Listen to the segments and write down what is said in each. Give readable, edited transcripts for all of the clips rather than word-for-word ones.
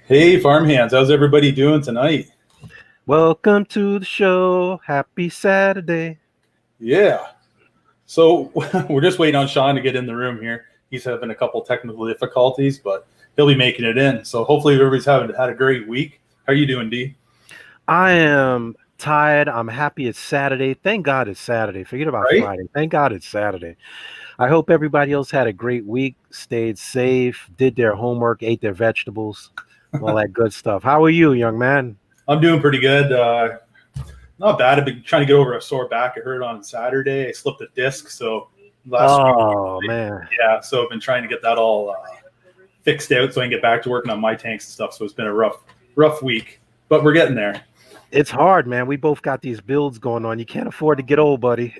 Hey, farmhands, how's everybody doing tonight? Welcome to the show. Happy Saturday. Yeah. So we're just waiting on Sean to get in the room here. He's having a couple technical difficulties, but he'll be making it in. So hopefully everybody's had a great week. How are you doing, D? I am tired. I'm happy it's Saturday. Thank God it's Saturday. Forget about Right? Friday. Thank God it's Saturday. I hope everybody else had a great week, stayed safe, did their homework, ate their vegetables, all that good stuff. How are you, young man? I'm doing pretty good. Not bad. I've been trying to get over a sore back. I hurt on Saturday. I slipped a disc. So last week, Oh, man. yeah. So I've been trying to get that all fixed out so I can get back to working on my tanks and stuff. So it's been a rough week, but we're getting there. It's hard, man. We both got these builds going on. You can't afford to get old, buddy.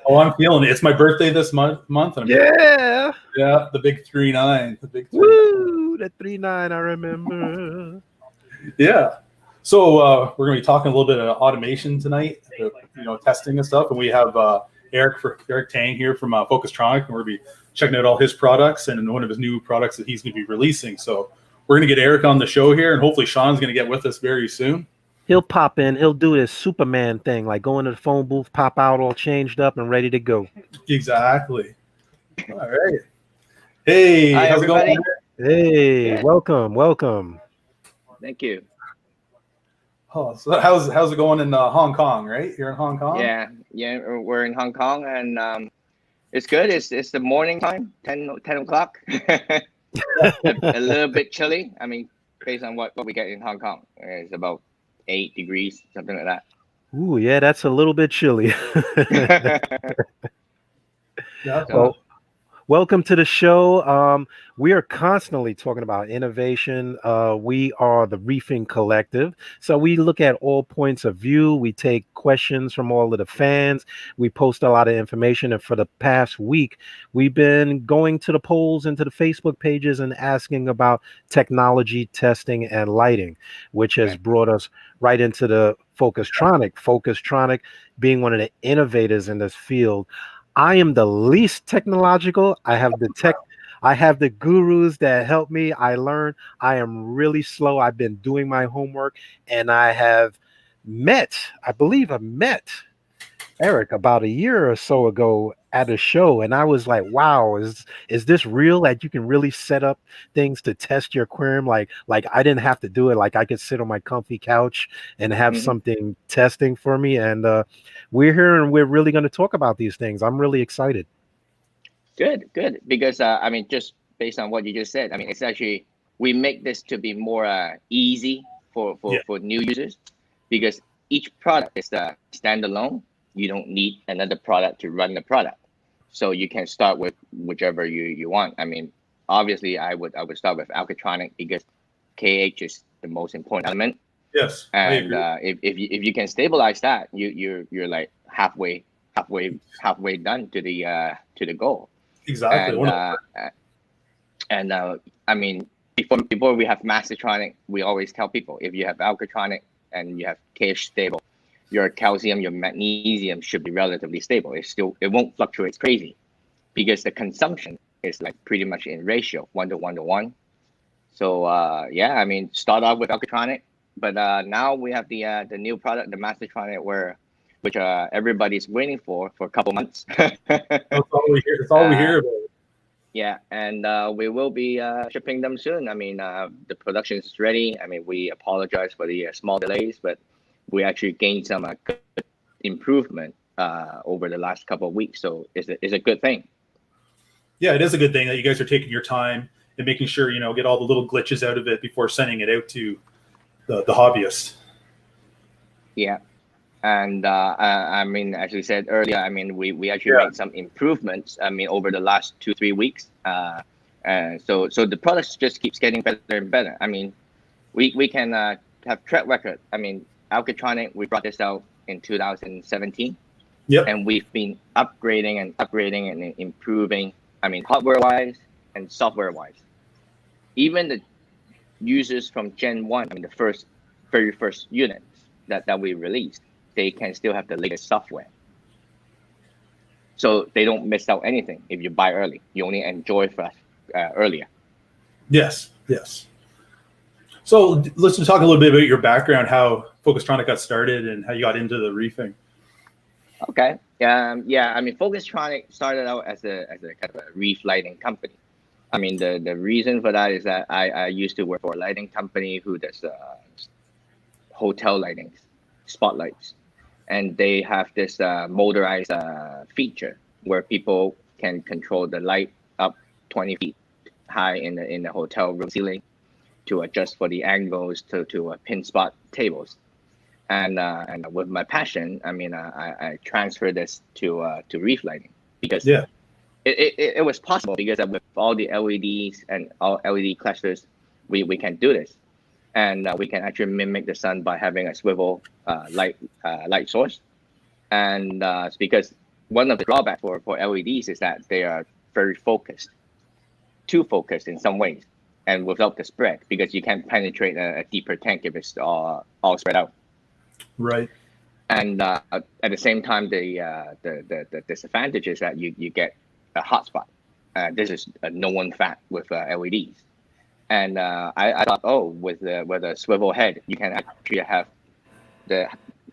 Oh, I'm feeling it. It's my birthday this month. And I'm Yeah. Yeah, the big 3-9. The big 3-9. Woo! The 3-9, I remember. Yeah. So we're going to be talking a little bit of automation tonight, testing and stuff. And we have Eric Tang here from Focustronic, and we're going to be checking out all his products and one of his new products that he's going to be releasing. So we're going to get Eric on the show here, and hopefully Sean's going to get with us very soon. He'll pop in. He'll do this Superman thing, like go into the phone booth, pop out all changed up and ready to go. Exactly. All right. Hey, Hi, how's everybody. it going? Hey, Good. welcome. Thank you. Oh, so how's it going in Hong Kong, right? You're in Hong Kong? Yeah, we're in Hong Kong, and it's good. It's the morning time, 10 o'clock. a little bit chilly. I mean, based on what we get in Hong Kong, it's about 8 degrees, something like that. Ooh, yeah, that's a little bit chilly. Yeah. Well, welcome to the show. We are constantly talking about innovation. We are the Reefing Collective. So we look at all points of view. We take questions from all of the fans. We post a lot of information. And for the past week, we've been going to the polls and to the Facebook pages and asking about technology, testing, and lighting, which has brought us right into the Focustronic. Focustronic being one of the innovators in this field. I am the least technological. I have the gurus that help me. I learn. I am really slow. I've been doing my homework, and I believe I met Eric about a year or so ago at a show, and I was like, wow, is this real? Like you can really set up things to test your aquarium. Like I didn't have to do it. Like I could sit on my comfy couch and have something testing for me. And we're here and we're really going to talk about these things. I'm really excited. Good. Because I mean, just based on what you just said, I mean, it's actually we make this to be more easy for new users, because each product is standalone. You don't need another product to run the product, so you can start with whichever you want. I mean, obviously, I would start with Alcatronic because KH is the most important element. Yes. And if you can stabilize that, you're like halfway done to the goal. Exactly. And I mean, before we have Mastertronic, we always tell people, if you have Alcatronic and you have KH stable, your calcium, your magnesium should be relatively stable. It won't fluctuate crazy, because the consumption is like pretty much in ratio 1:1:1. So yeah, I mean, start off with Alcatronic, but now we have the new product, the Mastertronic, which everybody's waiting for a couple months. That's all we hear. That's all we hear about. Yeah, and we will be shipping them soon. I mean, the production is ready. I mean, we apologize for the small delays, but we actually gained some good improvement over the last couple of weeks. So it's a good thing. Yeah, it is a good thing that you guys are taking your time and making sure, get all the little glitches out of it before sending it out to the hobbyist. Yeah. And I mean, as we said earlier, I mean, we actually made some improvements. I mean, over the last 2-3 weeks. And so the products just keeps getting better and better. I mean, we can have track record. I mean, Alcatronic, we brought this out in 2017. Yep. And we've been upgrading and improving. I mean, hardware-wise and software-wise. Even the users from Gen 1, I mean, the very first units that we released, they can still have the latest software. So they don't miss out anything if you buy early. You only enjoy earlier. Yes. So let's just talk a little bit about your background, how Focustronic got started, and how you got into the reefing. Okay. Yeah. I mean, Focustronic started out as a kind of a reef lighting company. I mean, the reason for that is that I used to work for a lighting company who does hotel lightings, spotlights, and they have this motorized feature where people can control the light up 20 feet high in the hotel room ceiling to adjust for the angles to pin spot tables. And with my passion, I mean, I transferred this to reef lighting because it was possible because with all the LEDs and all LED clusters, we can do this, and we can actually mimic the sun by having a swivel light source. And it's because one of the drawbacks for LEDs is that they are very focused, too focused in some ways, and without the spread, because you can't penetrate a deeper tank if it's all spread out. Right. And at the same time, the disadvantage is that you get a hotspot. This is a known fact with LEDs. And I thought, oh, with a swivel head, you can actually have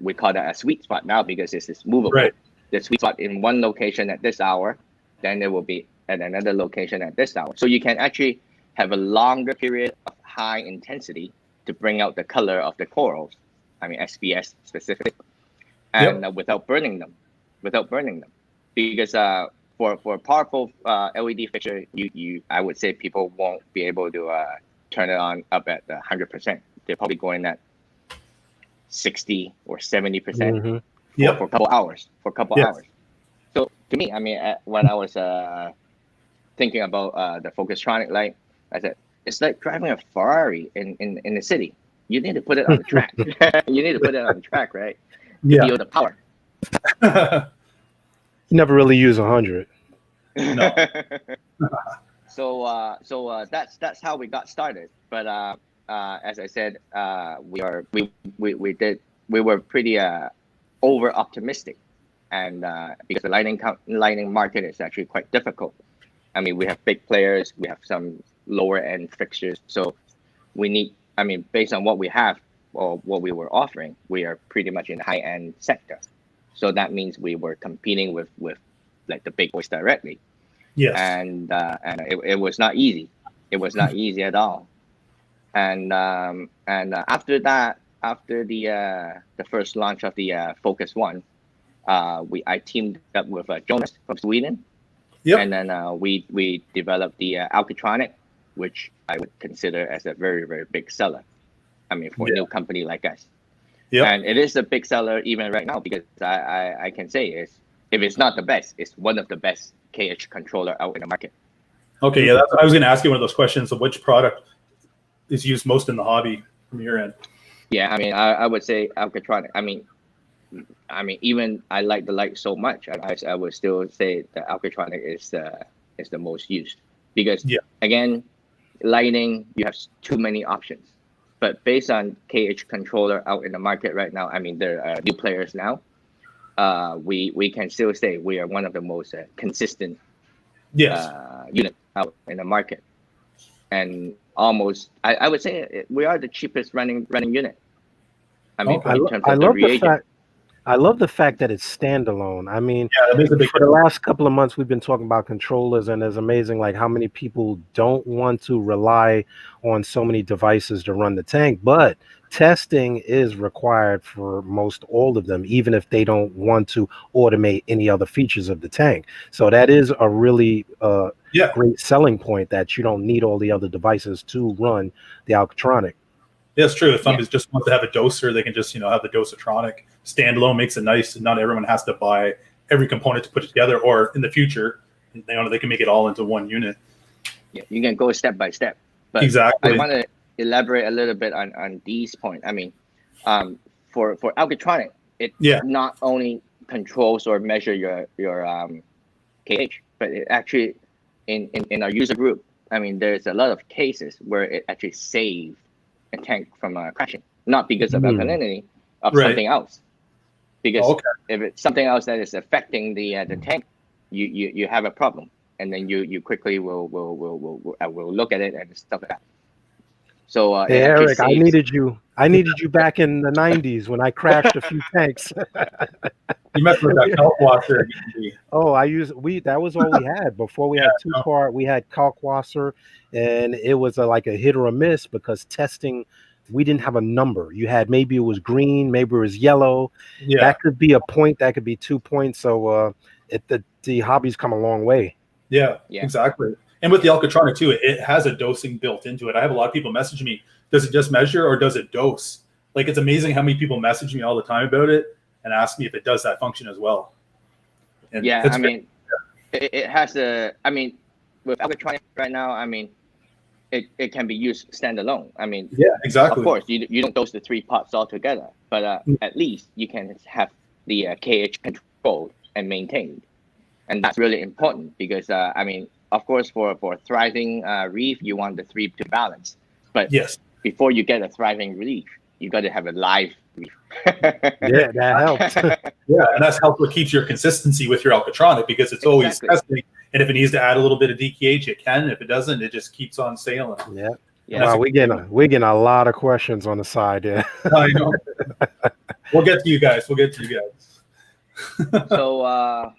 we call that a sweet spot now because this is movable. Right. The sweet spot in one location at this hour, then it will be at another location at this hour. So you can actually have a longer period of high intensity to bring out the color of the corals. I mean, SPS specifically, and without burning them, because for a powerful LED fixture, I would say people won't be able to turn it on up at 100%. They're probably going at 60 or 70% for a couple hours. So to me, I mean, when I was thinking about the Focustronic light, I said it's like driving a Ferrari in the city. You need to put it on the track. You need to put it on the track, right? To feel the power. You never really use 100. No. So that's how we got started. But as I said, we were pretty over optimistic, and because the lighting market is actually quite difficult. I mean, we have big players, we have some lower end fixtures, so we need. I mean, based on what we have or what we were offering, we are pretty much in the high end sector. So that means we were competing with like the big boys directly. Yes. And it was not easy. It was not easy at all. And after that, after the first launch of the Focus One, I teamed up with Jonas from Sweden. Yep. And then we developed the Alcatronic, which I would consider as a very, very big seller. I mean, for a new company like us. Yeah. And it is a big seller even right now because I can say if it's not the best, it's one of the best KH controller out in the market. Okay, yeah, I was going to ask you one of those questions of which product is used most in the hobby from your end. Yeah, I mean, I would say Alcatronic. I mean, even I like the light so much, I would still say the Alcatronic is the most used because again, lighting, you have too many options. But based on KH controller out in the market right now, I mean, there are new players now. We can still say we are one of the most consistent unit out in the market, and almost I would say we are the cheapest running unit. I mean, in terms of the reagent. I love the fact that it's standalone. I mean, for the last couple of months, we've been talking about controllers, and it's amazing like how many people don't want to rely on so many devices to run the tank. But testing is required for most all of them, even if they don't want to automate any other features of the tank. So that is a really great selling point that you don't need all the other devices to run the Alcatronic. Yeah, it's true. If somebody just wants to have a doser, they can just, have the Dosatronic standalone, makes it nice. And not everyone has to buy every component to put it together, or in the future, they can make it all into one unit. Yeah, you can go step by step. But exactly. I want to elaborate a little bit on these points. I mean, for Alcatronic, it not only controls or measure your KH, but it actually in our user group, I mean, there's a lot of cases where it actually saves a tank from crashing, not because of alkalinity, of something else. Because if it's something else that is affecting the tank, you have a problem, and then you quickly will look at it and stuff like that. So Hey, it actually Eric, saves. I needed you back in the '90s when I crashed a few tanks. You messed with that kelp washer again. Oh, that was all we had before. We had two no. part. We had Kalkwasser, and it was like a hit or a miss because testing, we didn't have a number. You had maybe it was green, maybe it was yellow. Yeah, That could be a point. That could be 2 points. So the hobby's come a long way. yeah, Yeah. exactly. And with the Alcatronic too, it has a dosing built into it. I have a lot of people message me, does it just measure or does it dose? Like, it's amazing how many people message me all the time about it and ask me if it does that function as well. And Yeah, it's I mean, it has a. I mean, with Alcatronic right now, I mean, it can be used standalone. I mean, yeah, exactly. of course, you don't dose the 3 parts all together, but at least you can have the KH controlled and maintained, and that's really important because I mean, of course, for thriving reef, you want the 3 to balance, but Yes. before you get a thriving reef, you got to have a live reef. Yeah, that helps. Yeah, and that's helps what keeps your consistency with your Alcatronic because it's always testing. And if it needs to add a little bit of DKH, it can. If it doesn't, it just keeps on sailing. Yeah. Yeah. Wow, we're getting a lot of questions on the side there. I know. We'll get to you guys. We'll get to you guys. So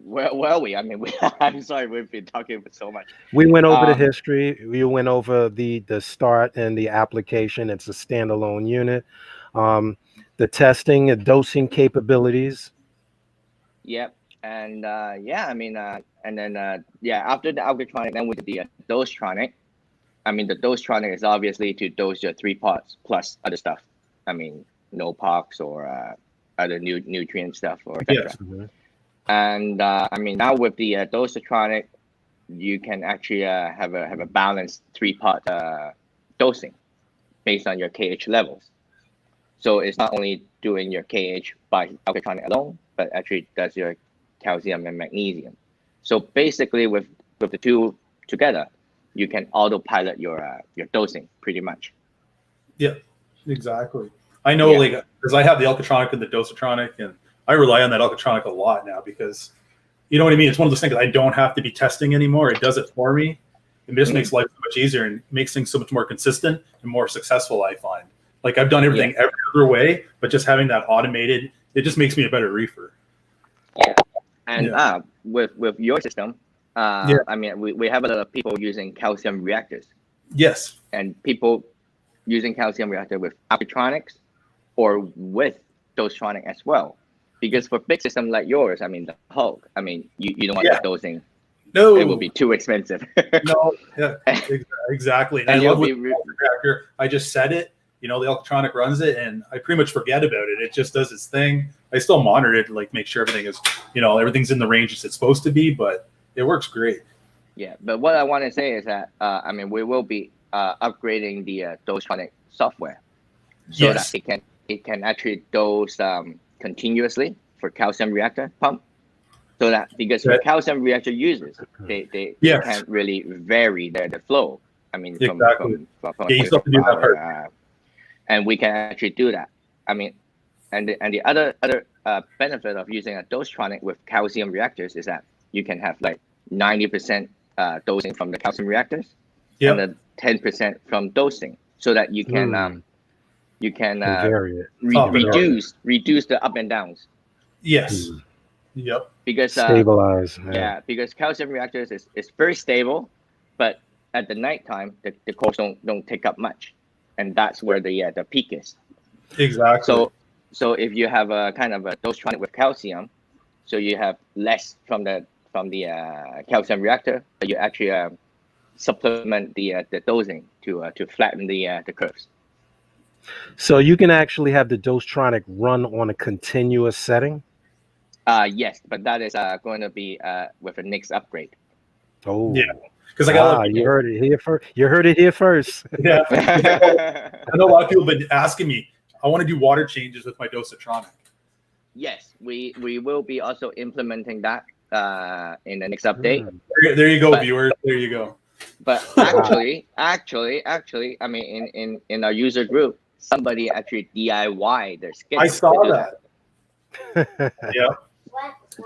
where are we? I mean, I'm sorry, we've been talking for so much. We went over the history. We went over the start and the application. It's a standalone unit. The testing and dosing capabilities. Yep. And yeah, I mean, and then yeah, after the Alcatronic, then with the dosetronic. I mean, the dosetronic is obviously to dose your 3 parts plus other stuff. I mean, no pox or other nutrient stuff or etc. Yes. Mm-hmm. And I mean, now with the dosetronic, you can actually have a balanced 3-part dosing based on your KH levels. So it's not only doing your KH by Alcatronic alone, but actually does your calcium and magnesium. So basically, with the two together, you can autopilot your dosing pretty much. Yeah, exactly. I know, like, because I have the Alcatronic and the dosatronic, and I rely on that Alcatronic a lot now because, you know what I mean? It's one of those things that I don't have to be testing anymore. It does it for me. It just makes life so much easier and makes things so much more consistent and more successful, I find. Like, I've done everything every other way, but just having that automated, it just makes me a better reefer. Yeah. And with your system, I mean, we have a lot of people using calcium reactors. Yes. And people using calcium reactor with Alcatronics or with dosetronic as well. Because for big system like yours, I mean, the Hulk, I mean, you don't want the dosing. No. It will be too expensive. No, yeah, exactly. And I love with the reactor, I just set it, you know, the Alcatronic runs it, and I pretty much forget about it. It just does its thing. I still monitor it, like make sure everything is, you know, everything's in the range it's supposed to be, but it works great. Yeah, but what I want to say is that, I mean, we will be upgrading the dosetronic software so that it can actually dose continuously for calcium reactor pump. So that because for calcium reactor users, they can't really vary the flow. I mean, from you still have to do that part. And we can actually do that. I mean, and the other benefit of using a dosetronic with calcium reactors is that you can have like 90% dosing from the calcium reactors and then 10% from dosing, so that you can vary it. reduce the up and downs. Yes. Yep. Because stabilize. Because calcium reactors is very stable, but at the nighttime the cores don't take up much, and that's where the peak is. Exactly. So if you have a kind of a dosetronic with calcium, so you have less from the calcium reactor, but you actually supplement the dosing to flatten the curves. So you can actually have the dosetronic run on a continuous setting. Yes, but that is going to be with a next upgrade. Oh, yeah, because I got you heard it here first. You heard it here first. Yeah, I know a lot of people have been asking me. I want to do water changes with my dosatronic. Yes, we will be also implementing that in the next update. There you go, viewers. There you go. But actually, I mean, in our user group, somebody actually DIY their schedule. I saw that. Yeah.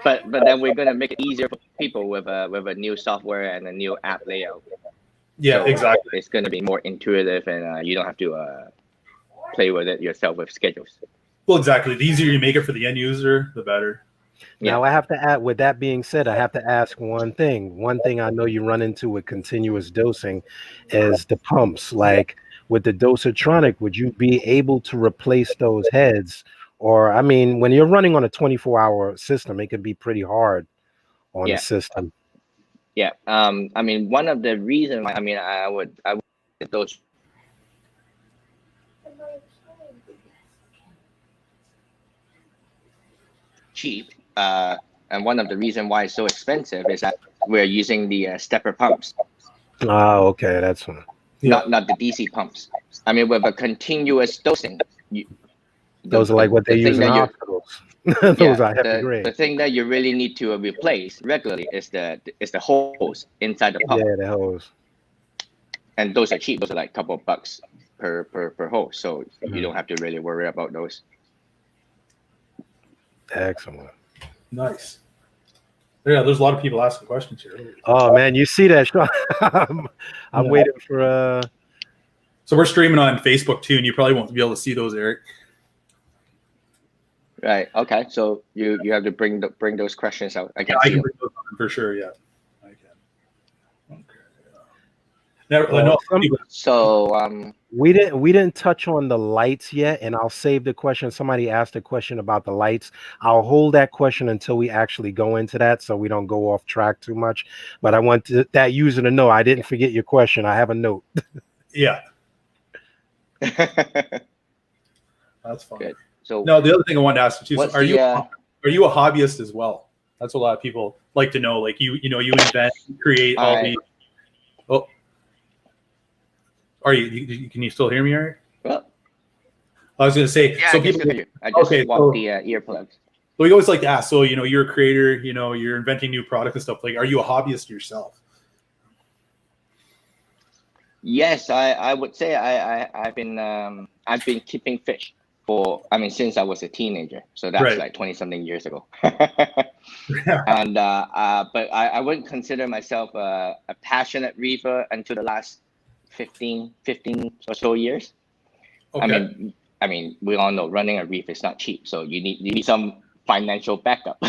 But then we're gonna make it easier for people with a new software and a new app layout. Yeah, So, exactly. it's going to be more intuitive, and you don't have to play with it yourself with schedules. Well, exactly. The easier you make it for the end user, the better. Now I have to add, with that being said, I have to ask one thing. One thing I know you run into with continuous dosing is the pumps. Like with the Dosatronic, would you be able to replace those heads? Or, I mean, when you're running on a 24-hour system, it can be pretty hard on the system. Yeah. I mean, one of the reasons, I mean, I would those cheap. And one of the reasons why it's so expensive is that we're using the stepper pumps. Oh, okay, that's one. Not the DC pumps. I mean, with a continuous dosing, those are like what they use in hospitals. Those are heavy grade. The thing that you really need to replace regularly is the hose inside the pump. Yeah, the hose. And those are cheap. Those are like a couple of bucks per hose, so you don't have to really worry about those. Excellent. Nice. Yeah, there's a lot of people asking questions here. Oh man, you see that, Sean? I'm waiting for So we're streaming on Facebook too, and you probably won't be able to see those, Eric. Right. Okay. So you have to bring those questions out. I can bring those on for sure. Yeah, I can. Okay. So we didn't touch on the lights yet, and I'll save the question. Somebody asked a question about the lights. I'll hold that question until we actually go into that, so we don't go off track too much. But I want that user to know I didn't forget your question. I have a note. Yeah. That's fine. Good. So no, the other thing I wanted to ask you too, so are you a hobbyist as well? That's what a lot of people like to know. Like you invent, create all the. Oh, are you? Can you still hear me, Eric? Well, I was going to say. Yeah, so I people. Hear you. I just swapped the earplugs. So we always like to ask. So you're a creator. You're inventing new products and stuff. Like, are you a hobbyist yourself? Yes, I would say I've been keeping fish since I was a teenager. So that's like 20-something years ago. And but I wouldn't consider myself a passionate reefer until the last 15 or so years. Okay. I mean, we all know running a reef is not cheap, so you need some financial backup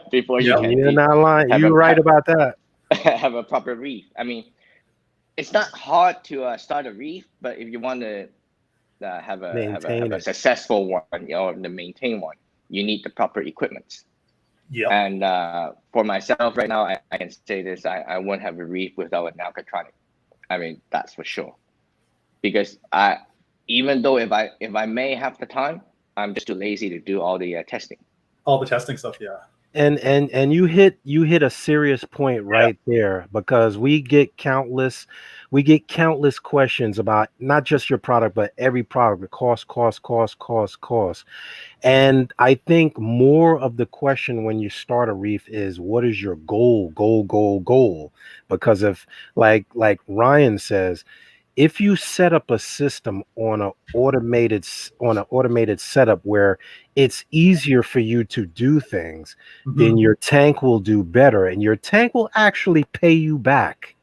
before you can. You're not lying. You're right about that. Have a proper reef. I mean, it's not hard to start a reef, but if you want to have a successful one or to maintain one, you need the proper equipment. Yeah. And for myself right now, I can say this: I won't have a reef without an alcatronic. I mean, that's for sure. Because even though if I may have the time, I'm just too lazy to do all the testing. All the testing stuff, yeah. And you hit a serious point right there, because we get countless questions about not just your product but every product, the cost. And I think more of the question when you start a reef is, what is your goal? Because if like Ryan says, if you set up a system on an automated setup where it's easier for you to do things, then your tank will do better, and your tank will actually pay you back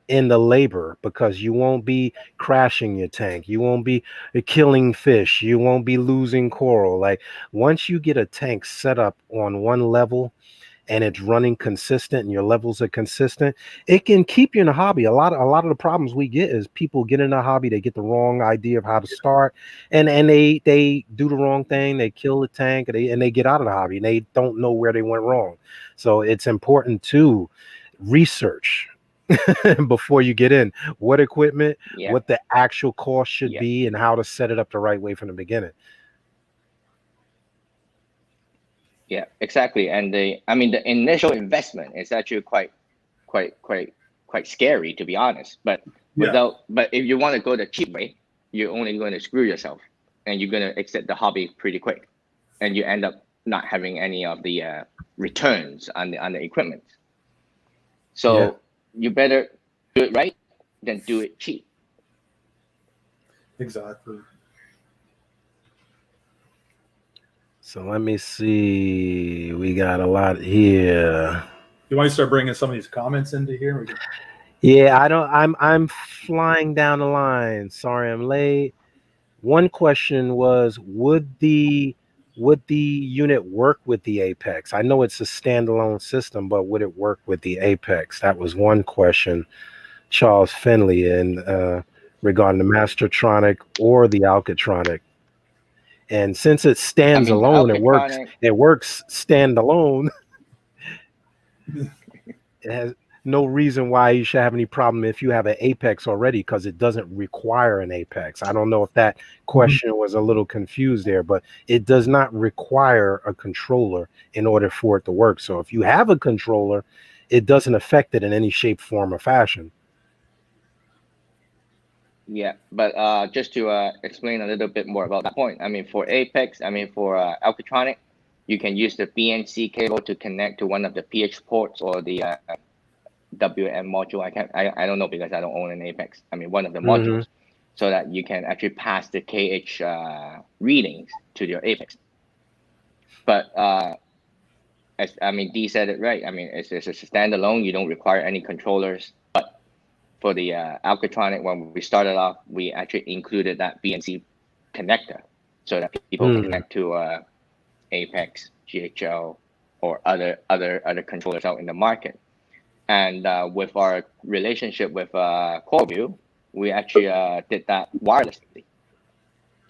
in the labor, because you won't be crashing your tank, you won't be killing fish, you won't be losing coral. Like, once you get a tank set up on one level and it's running consistent and your levels are consistent, it can keep you in a hobby. A lot of the problems we get is people get in a hobby, they get the wrong idea of how to start, and they do the wrong thing, they kill the tank, and they get out of the hobby and they don't know where they went wrong. So it's important to research before you get in what equipment, what the actual cost should be, and how to set it up the right way from the beginning. Yeah, exactly. And the initial investment is actually quite scary, to be honest. But but if you want to go the cheap way, you're only going to screw yourself, and you're going to exit the hobby pretty quick, and you end up not having any of the returns on the equipment. So you better do it right than do it cheap. Exactly. So let me see. We got a lot here. You want to start bringing some of these comments into here? Yeah, I don't. I'm flying down the line. Sorry, I'm late. One question was, would the unit work with the Apex? I know it's a standalone system, but would it work with the Apex? That was one question, Charles Finley, and regarding the Mastertronic or the Alcatronic. And since it I stands mean, the alone, it works. Alcatronic, It works standalone. It has no reason why you should have any problem if you have an apex already, because it doesn't require an apex. I don't know if that question was a little confused there, but it does not require a controller in order for it to work. So if you have a controller, it doesn't affect it in any shape, form, or fashion. yeah. But just to explain a little bit more about that point, I mean, for Apex, I mean, for Alcatronic, you can use the BNC cable to connect to one of the PH ports or the WM module. I don't know because I don't own an Apex. I mean, one of the modules, so that you can actually pass the KH readings to your Apex. But as I mean, Dee said it right. I mean, it's a standalone. You don't require any controllers. But for the Alcatronic, when we started off, we actually included that BNC connector so that people can connect to Apex, GHL, or other controllers out in the market. And with our relationship with CoreView, we actually did that wirelessly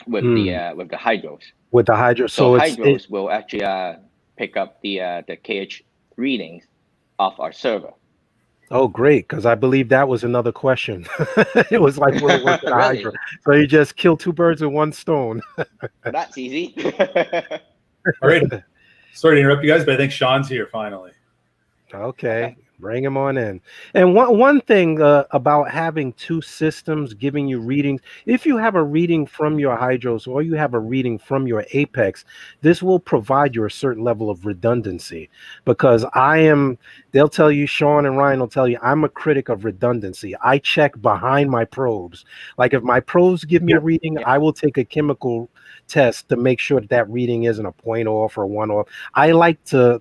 with the hydros. With the hydro, So hydros will actually pick up the KH readings off our server. Oh, great, because I believe that was another question. It was like, will it work with a Really? hydro? So you just kill two birds with one stone. That's easy. All right. Sorry to interrupt you guys, but I think Sean's here finally. Okay, bring him on in. And one thing about having two systems giving you readings, if you have a reading from your hydros or you have a reading from your apex, this will provide you a certain level of redundancy, because they'll tell you, Sean and Ryan will tell you, I'm a critic of redundancy. I check behind my probes. Like if my probes give me a reading, I will take a chemical test to make sure that reading isn't a point off or one off. I like to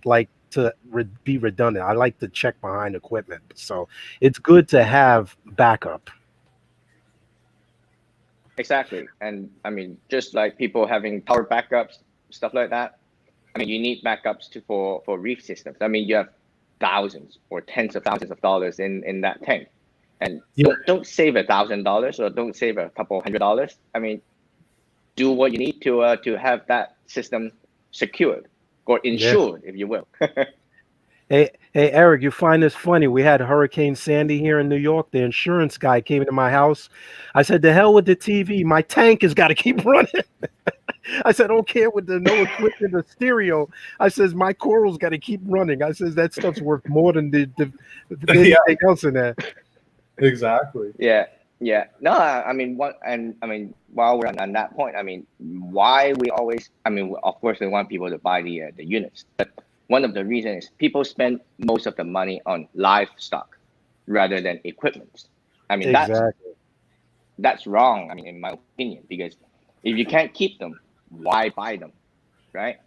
be redundant. I like to check behind equipment, so it's good to have backup. Exactly. And I mean, just like people having power backups, stuff like that. I mean, you need backups for reef systems. I mean, you have thousands or tens of thousands of dollars in that tank, and don't save $1,000 or don't save a couple $100. I mean, do what you need to have that system secured or insured, if you will. Hey, Eric, you find this funny? We had Hurricane Sandy here in New York. The insurance guy came into my house. I said, "The hell with the TV. My tank has got to keep running." I said, "I don't care with the no equipment, the stereo." I says, "My coral's got to keep running." I says, "That stuff's worth more than anything else in there." Exactly. Yeah. No, I mean, while we're on that point, I mean, why we always, I mean, of course, we want people to buy the units, but one of the reasons is people spend most of the money on livestock rather than equipment. I mean, that's wrong. I mean, in my opinion, because if you can't keep them, why buy them, right?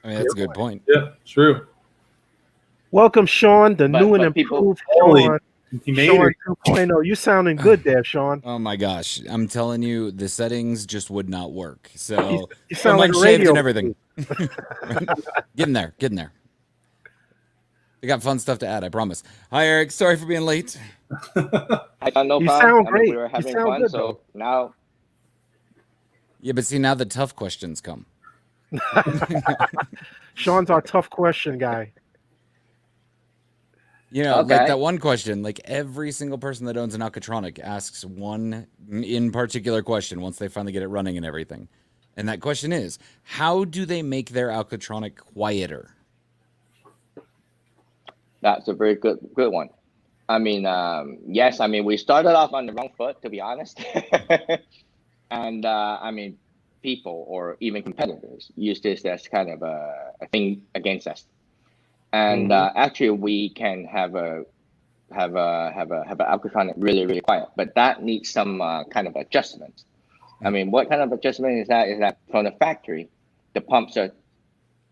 I mean, that's a good point. Yeah, true. Welcome, Sean, the new and improved Sean. Sean 2.0. You sounding good there, Sean. Oh my gosh, I'm telling you, the settings just would not work. So you sound like radio and everything. Getting there. We got fun stuff to add, I promise. Hi, Eric. Sorry for being late. No you problem. Sound great. We were having fun, good, so now. Yeah, but see, now the tough questions come. Sean's our tough question guy. You know, like that one question, like every single person that owns an Alcatronic asks one in particular question once they finally get it running and everything. And that question is, how do they make their Alcatronic quieter? That's a very good one. I mean, yes, I mean, we started off on the wrong foot, to be honest. And I mean, people or even competitors use this as kind of a thing against us. And actually, we can have a Alcatronic really, really quiet, but that needs some kind of adjustments. I mean, what kind of adjustment is that? Is that from the factory, the pumps are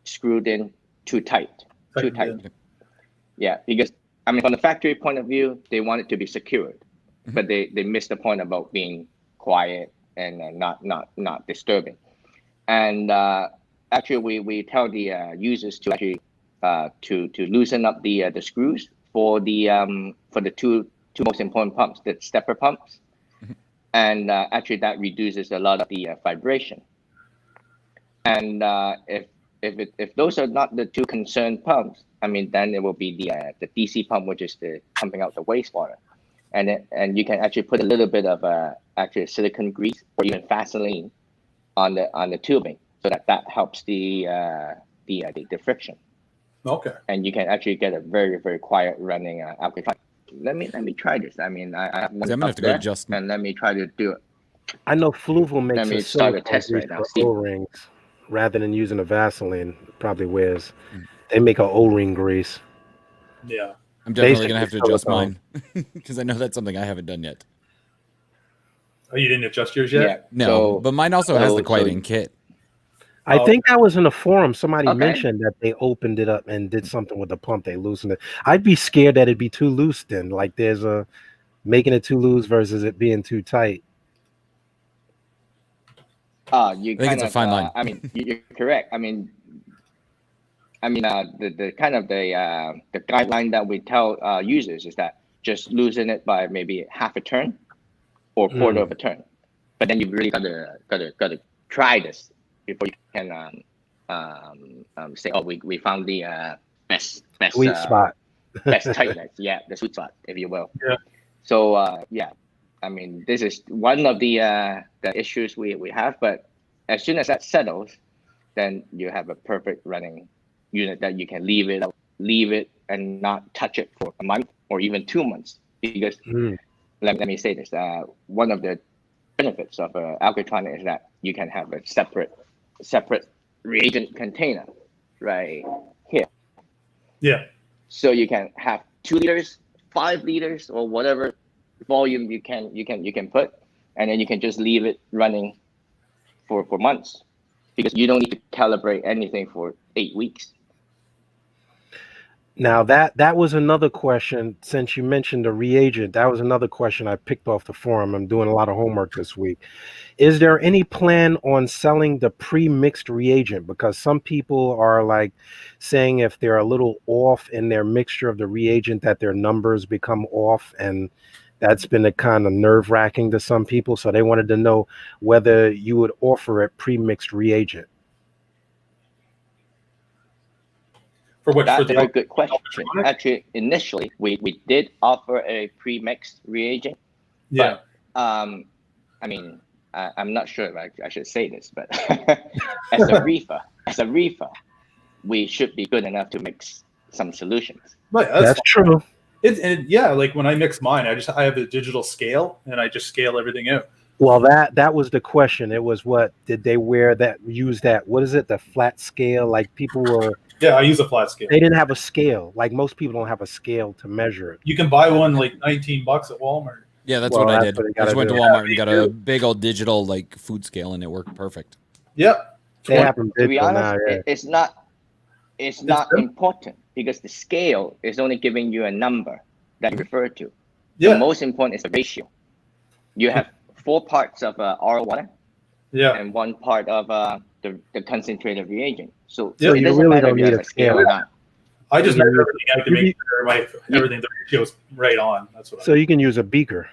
screwed in too tight. Yeah, because I mean, from the factory point of view, they want it to be secured, but they missed the point about being quiet and not disturbing. And actually, we tell the users to actually to loosen up the screws for the two most important pumps, the stepper pumps, and actually that reduces a lot of the vibration. And if those are not the two concerned pumps, I mean, then it will be the DC pump, which is the pumping out the wastewater, and you can actually put a little bit of actually silicone grease or even Vaseline on the tubing, so that helps the friction. Okay. And you can actually get a very, very quiet running alkaline. Let me try this. I mean, I have one I'm gonna have to go there, adjust. and let me try to do it. I know Fluval makes Let me a start a silicone test grease right now. for See. O-rings rather than using a Vaseline. Probably wears. They make an O-ring grease. Yeah. I'm definitely gonna Basically have to adjust silicone. mine because I know that's something I haven't done yet. Oh, you didn't adjust yours yet? Yeah. No, So, but mine also has the so- quieting kit. I Oh. think that was in the forum. Somebody Okay. mentioned that they opened it up and did something with the pump. They loosened it. I'd be scared that it'd be too loose then. Like there's a making it too loose versus it being too tight. you I think it's a fine line. I mean, you're correct. I mean, the kind of the guideline that we tell users is that just loosen it by maybe half a turn or quarter of a turn. But then you really gotta try this before you can say, oh, we found the best Sweet spot. best tightness. Yeah, the sweet spot, if you will. Yeah. So yeah, I mean, this is one of the issues we have. But as soon as that settles, then you have a perfect running unit that you can leave it and not touch it for a month or even 2 months. Because let me say this: one of the benefits of alkatronic is that you can have a separate reagent container right here. Yeah. So you can have 2 liters, 5 liters, or whatever volume you can put, and then you can just leave it running for months, because you don't need to calibrate anything for 8 weeks. Now that was another question. Since you mentioned the reagent, that was another question I picked off the forum. I'm doing a lot of homework this week. Is there any plan on selling the pre-mixed reagent? Because some people are like saying if they're a little off in their mixture of the reagent, that their numbers become off, and that's been a kind of nerve-wracking to some people. So they wanted to know whether you would offer a pre-mixed reagent. For what? That's For a the very good question. alkatronic? Actually, initially we did offer a pre-mixed reagent. Yeah. But, I mean, I'm not sure if I should say this, but as a reefer, we should be good enough to mix some solutions. Right. That's true. Yeah, like when I mix mine, I have a digital scale and I just scale everything out. Well, that was the question. It was what did they use that? What is it? The flat scale? Like people were. Yeah, I use a flat scale. They didn't have a scale. Like most people don't have a scale to measure it. You can buy one like $19 at Walmart. Yeah, that's Well, what I that's did. what you I gotta just went to do. Walmart Yeah, and got a big old digital like food scale, and it worked perfect. Yep. They have them To be digital honest, now. Yeah. it's not important, because the scale is only giving you a number that you refer to. The Yeah. most important is the ratio. You have 4 parts of oil water Yeah. and 1 part of the concentrated reagent. So Yeah, it you doesn't really matter don't if you need have a a scale scale. or not. I just You measure can everything out to you make sure everything the ratio's right on. That's what So you can use a beaker.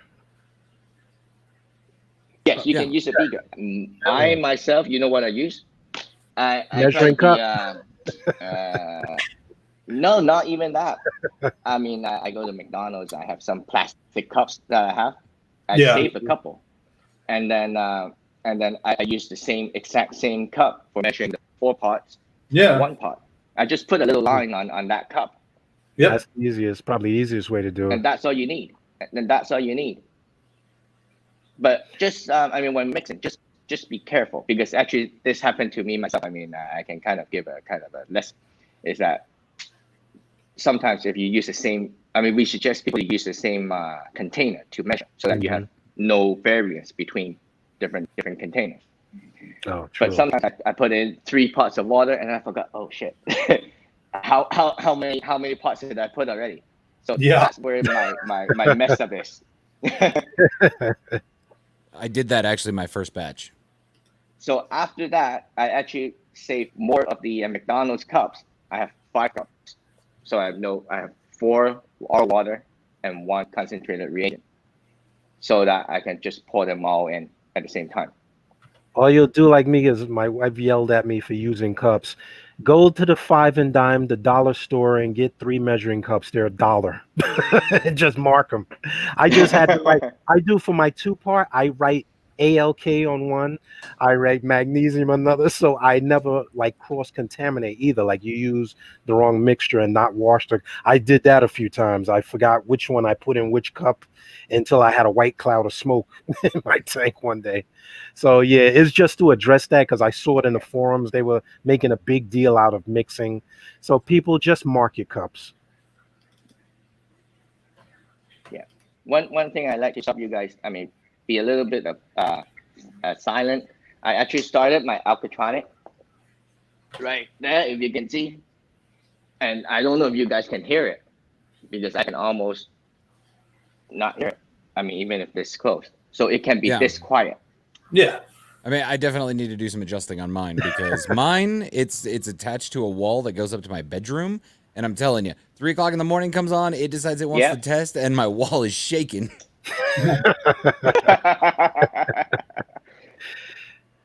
Yes, you Yeah. can use a beaker. I myself, you know what I use? I Measuring tried no, not even that. I mean, I go to McDonald's. I have some plastic cups that I have. I Yeah. save a couple, and then I use the exact same cup for measuring the 4 parts. Yeah. 1 part. I just put a little line on that cup, Yep. That's the easiest, probably the easiest way to do and it. that's all you need. And that's all you need. But just I mean, when mixing, just be careful, because actually this happened to me myself. I mean, I can kind of give a lesson. Is that sometimes if you use the same, I mean, we suggest people use the same container to measure, so that you have no variance between different containers. Oh, true. But sometimes I put in 3 parts of water and I forgot. Oh shit! how many parts did I put already? So Yeah. that's where my mess up is. I did that actually my first batch. So after that, I actually saved more of the McDonald's cups. I have 5 cups. So I have 4 all water and 1 concentrated reagent, so that I can just pour them all in at the same time. All you'll do like me is my wife yelled at me for using cups. Go to the 5 and dime, the dollar store, and get 3 measuring cups. They're $1. And just mark them. I just had to write. I do for my 2-part. I write ALK on one. I write magnesium on another. So I never like cross contaminate either. Like you use the wrong mixture and not wash the. I did that a few times. I forgot which one I put in which cup until I had a white cloud of smoke in my tank one day. So yeah, it's just to address that because I saw it in the forums. They were making a big deal out of mixing. So people just mark your cups. Yeah. One thing I like to stop you guys, I mean, be a little bit of silent. I actually started my alkatronic right there, if you can see. And I don't know if you guys can hear it, because I can almost not hear it. I mean, even if it's close. So it can be this quiet. Yeah. I mean, I definitely need to do some adjusting on mine because mine, it's attached to a wall that goes up to my bedroom. And I'm telling you, 3 o'clock in the morning comes on, it decides it wants to test, and my wall is shaking.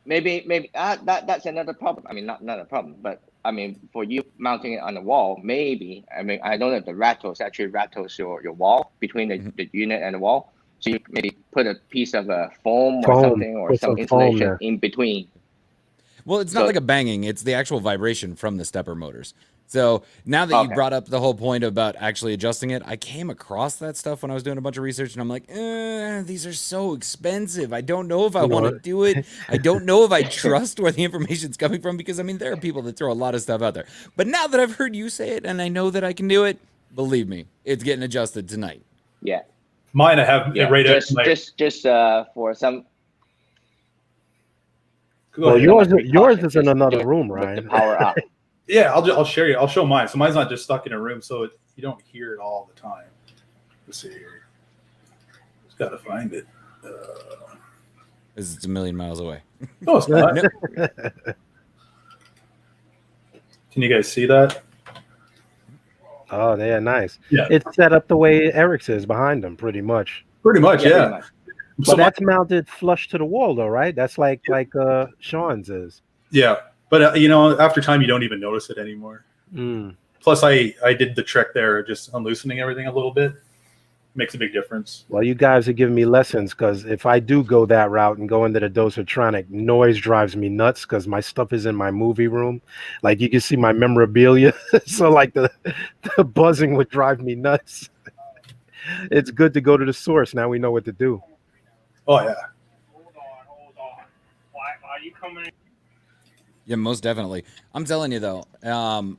maybe that's another problem. I mean, not a problem, but I mean, for you mounting it on the wall, maybe, I mean, I don't know if the rattles actually rattles your wall between the unit and the wall. So you maybe put a piece of a foam or something, or some insulation in between. Well, it's not like a banging, it's the actual vibration from the stepper motors. So now that you brought up the whole point about actually adjusting it, I came across that stuff when I was doing a bunch of research, and I'm like, these are so expensive. I don't know if I want to do it. I don't know if I trust where the information's coming from, because, I mean, there are people that throw a lot of stuff out there. But now that I've heard you say it and I know that I can do it, believe me, it's getting adjusted tonight. Yeah. Mine, I have it right just for some. Well, yours is in another room, Ryan. With the power up. Yeah, I'll share you. I'll show mine. So mine's not just stuck in a room, so you don't hear it all the time. Let's see here. Just gotta find it. It's a million miles away. No, it's not. Can you guys see that? Oh, they're nice. Yeah. It's set up the way Eric's is behind them, pretty much. Pretty much, yeah. Pretty much. But that's mounted flush to the wall, though, right? That's like Sean's is. Yeah, but you know, after time, you don't even notice it anymore. Plus, I did the trick there, just unloosening everything a little bit. Makes a big difference. Well, you guys are giving me lessons, because if I do go that route and go into the Dosatronic, noise drives me nuts because my stuff is in my movie room. Like, you can see my memorabilia. So like the buzzing would drive me nuts. It's good to go to the source. Now we know what to do. Oh, yeah. Hold on. Why are you coming? Yeah, most definitely. I'm telling you, though,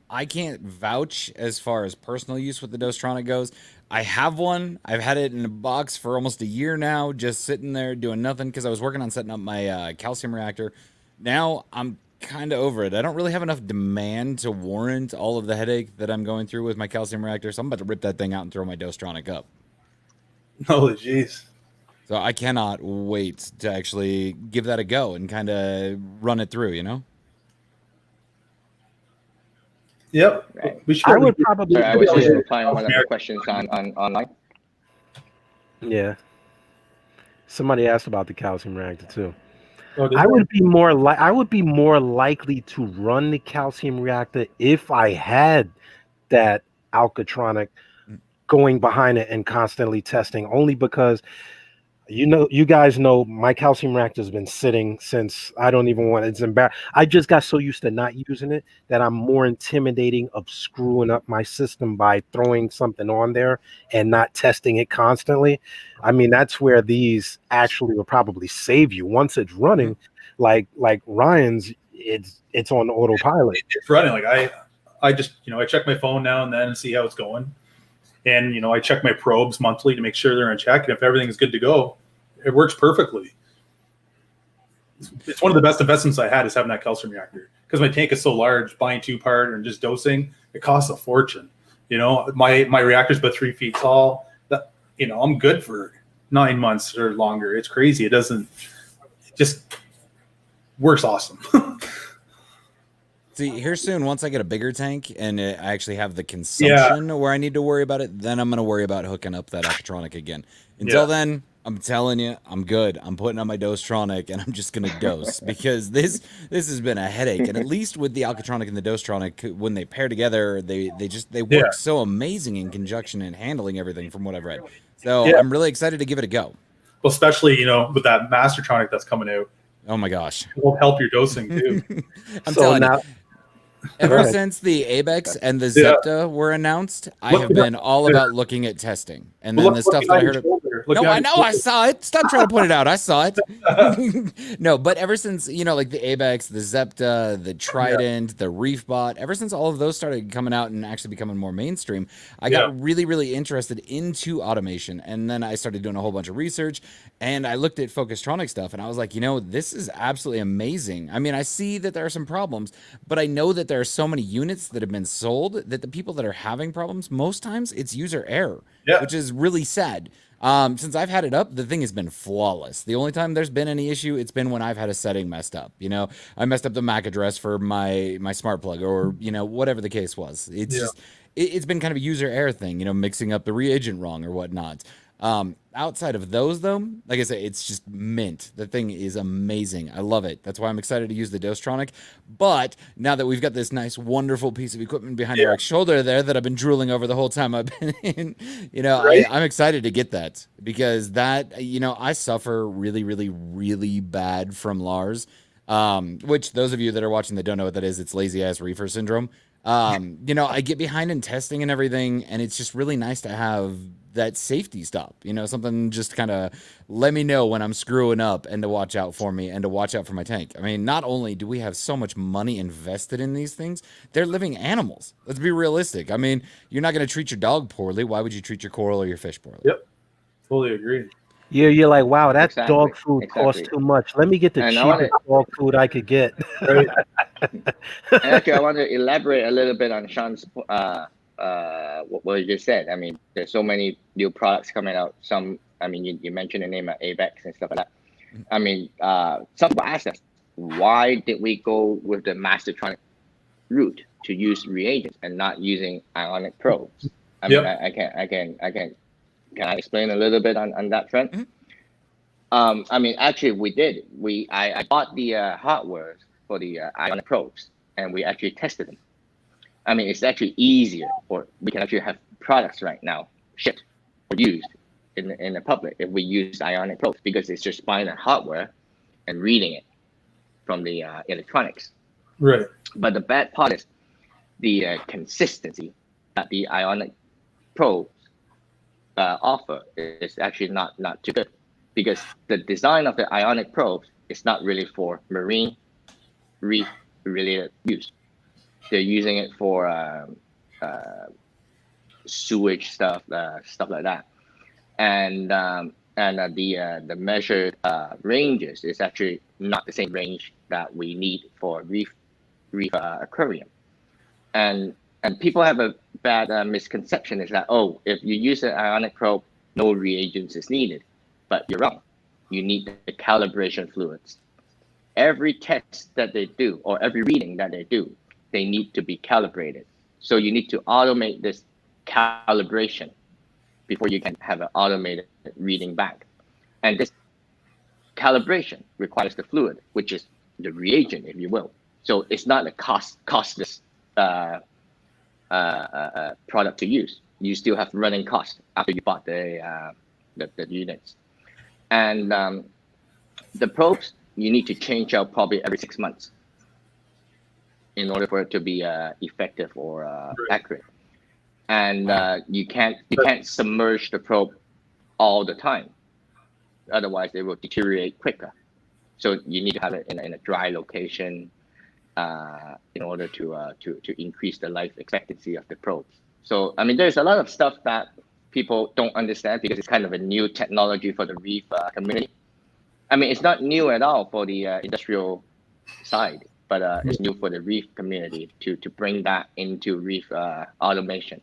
I can't vouch as far as personal use with the Dosatronic goes. I have one. I've had it in a box for almost a year now, just sitting there doing nothing because I was working on setting up my calcium reactor. Now I'm kind of over it. I don't really have enough demand to warrant all of the headache that I'm going through with my calcium reactor, so I'm about to rip that thing out and throw my Dosatronic up. Holy jeez. So I cannot wait to actually give that a go and kind of run it through, you know? Yep. Right. I would probably. I was just replying to one of the questions on online. Yeah. Somebody asked about the calcium reactor too. Oh, I would be more likely to run the calcium reactor if I had that Alcatronic going behind it and constantly testing, only because you guys know my calcium reactor has been sitting since I don't even want it's embarrassing. I just got so used to not using it that I'm more intimidating of screwing up my system by throwing something on there and not testing it constantly. I mean, that's where these actually will probably save you once it's running. Like Ryan's, it's on autopilot. It's running. Like I just I check my phone now and then and see how it's going. And, I check my probes monthly to make sure they're in check. And if everything is good to go, it works perfectly. It's one of the best investments I had is having that calcium reactor. Because my tank is so large, buying 2-part and just dosing, it costs a fortune. You know, my reactor's about 3 feet tall. That, you know, I'm good for 9 months or longer. It's crazy. It just works awesome. See, here soon, once I get a bigger tank and I actually have the consumption where I need to worry about it, then I'm going to worry about hooking up that Alcatronic again. Until then, I'm telling you, I'm good. I'm putting on my Dostronic and I'm just going to dose because this has been a headache. And at least with the Alcatronic and the Dostronic, when they pair together, they work so amazing in conjunction and handling everything from what I've read. So I'm really excited to give it a go. Well, especially, you know, with that Mastertronic that's coming out. Oh my gosh. It will help your dosing too. I'm telling you. Ever since the Abex and the Zepta were announced, I have been all about looking at testing. And then the stuff that I heard. No, I know, I saw it. Stop trying to point it out. I saw it. No, but ever since, you know, like the Abex, the Zepta, the Trident, the Reef Bot, ever since all of those started coming out and actually becoming more mainstream, I got really, really interested into automation. And then I started doing a whole bunch of research and I looked at Focustronic stuff and I was like, you know, this is absolutely amazing. I mean, I see that there are some problems, but I know that there are so many units that have been sold that the people that are having problems, most times it's user error, which is really sad. Since I've had it up, the thing has been flawless. The only time there's been any issue, it's been when I've had a setting messed up. You know, I messed up the MAC address for my smart plug or, you know, whatever the case was. It's just, it's been kind of a user error thing, you know, mixing up the reagent wrong or whatnot. Outside of those, though, like I say, it's just mint. The thing is amazing. I love it. That's why I'm excited to use the Dostronic. But now that we've got this nice, wonderful piece of equipment behind Eric's shoulder there that I've been drooling over the whole time I've been in, you know, I'm excited to get that because that, you know, I suffer really, really, really bad from Lars, which those of you that are watching that don't know what that is, it's lazy ass reefer syndrome. You know, I get behind in testing and everything, and it's just really nice to have that safety stop, you know, something just kind of let me know when I'm screwing up and to watch out for me and to watch out for my tank. I mean, not only do we have so much money invested in these things, they're living animals. Let's be realistic. I mean, you're not going to treat your dog poorly. Why would you treat your coral or your fish poorly? Yep. Totally agree. You're like, wow, that dog food costs too much. Let me get the cheapest dog food I could get. And actually, I want to elaborate a little bit on Sean's what you just said. I mean, there's so many new products coming out. Some, I mean, you mentioned the name of Abex and stuff like that. I mean, some people ask us, why did we go with the Mastertronic route to use reagents and not using ionic probes? I mean, can I explain a little bit on that front? I mean, actually, we did. I bought the hardware for the ionic probes, and we actually tested them. I mean, it's actually easier, or we can actually have products right now shipped or used in the public if we use ionic probes because it's just buying the hardware and reading it from the electronics. Right. But the bad part is the consistency that the ionic probes offer is actually not too good because the design of the ionic probes is not really for marine reef related use. They're using it for sewage stuff like that, and the measured ranges is actually not the same range that we need for reef aquarium, and people have a bad misconception is that, oh, if you use an ionic probe, no reagents is needed, but you're wrong. You need the calibration fluids. Every test that they do or every reading that they do, they need to be calibrated. So you need to automate this calibration before you can have an automated reading back. And this calibration requires the fluid, which is the reagent, if you will. So it's not a costless product to use. You still have running cost after you bought the units. And the probes, you need to change out probably every 6 months in order for it to be effective or accurate. And you can't submerge the probe all the time. Otherwise, it will deteriorate quicker. So you need to have it in a dry location in order to increase the life expectancy of the probes. So, I mean, there's a lot of stuff that people don't understand because it's kind of a new technology for the reef community. I mean, it's not new at all for the industrial side, but it's new for the reef community to bring that into reef automation.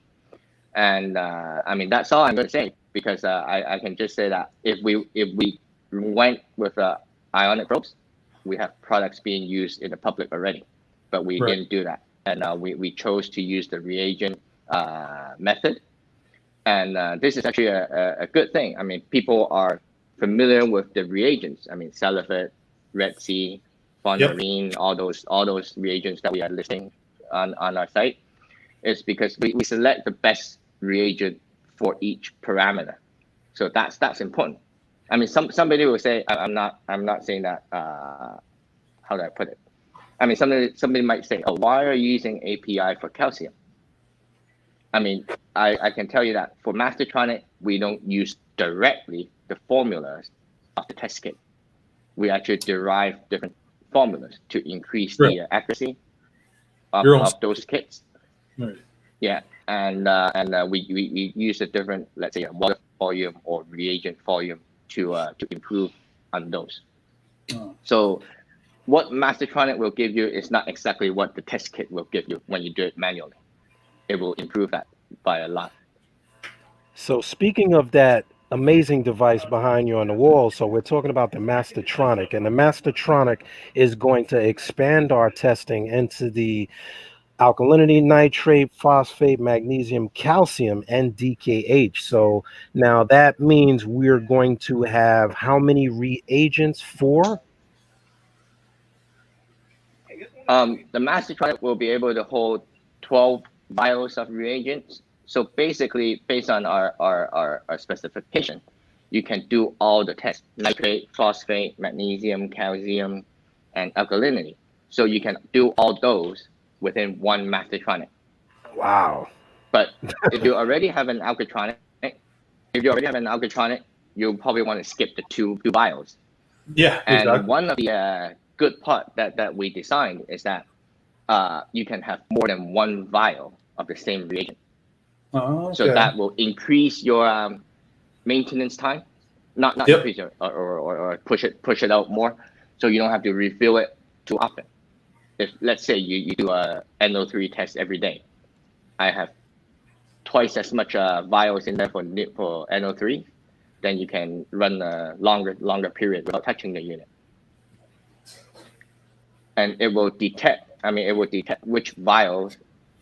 And I mean, that's all I'm going to say, because I can just say that if we went with ionic probes, we have products being used in the public already, but we didn't do that, and we chose to use the reagent method, and this is actually a good thing. I mean, people are familiar with the reagents. I mean, Celifate, Red Sea, Fond Marine, all those reagents that we are listing on our site. It's because we select the best reagent for each parameter, so that's important. I mean, somebody will say, I'm not saying that. How do I put it? I mean, somebody might say, oh, why are you using API for calcium? I mean, I can tell you that for Mastertronic, we don't use directly the formulas of the test kit. We actually derive different formulas to increase the accuracy of those kits. Right. Yeah, and we use a different, let's say, a water volume or reagent volume to improve on those. So what Mastertronic will give you is not exactly what the test kit will give you when you do it manually. It will improve that by a lot. So speaking of that amazing device behind you on the wall, so we're talking about the Mastertronic, and the Mastertronic is going to expand our testing into the alkalinity, nitrate, phosphate, magnesium, calcium, and DKH. So now that means we're going to have how many reagents for? The Mastertronic will be able to hold 12 vials of reagents. So basically, based on our specification, you can do all the tests: nitrate, phosphate, magnesium, calcium, and alkalinity. So you can do all those within one Mastertronic. Wow. But if you already have an alkatronic, you'll probably want to skip the two vials. Yeah, and exactly. one of the good part that we designed is that you can have more than one vial of the same reagent. Oh, okay. So that will increase your maintenance time, not increase it or push it out more, so you don't have to refill it too often. If let's say you do a NO3 test every day, I have twice as much vials in there for NO3, then you can run a longer period without touching the unit. And it will detect. I mean, it will detect which vials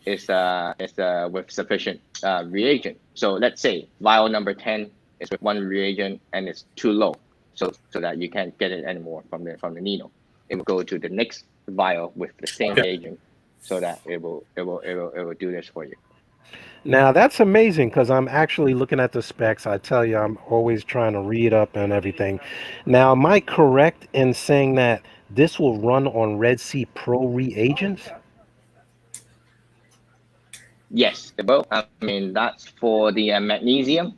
is with sufficient reagent. So let's say vial number 10 is with one reagent and it's too low, so that you can't get it anymore from the needle. It will go to the next vial with the same reagent, so that it will do this for you. Now that's amazing, because I'm actually looking at the specs. I tell you, I'm always trying to read up and everything. Now, am I correct in saying that this will run on Red Sea Pro reagents? Yes, it will. I mean, that's for the magnesium.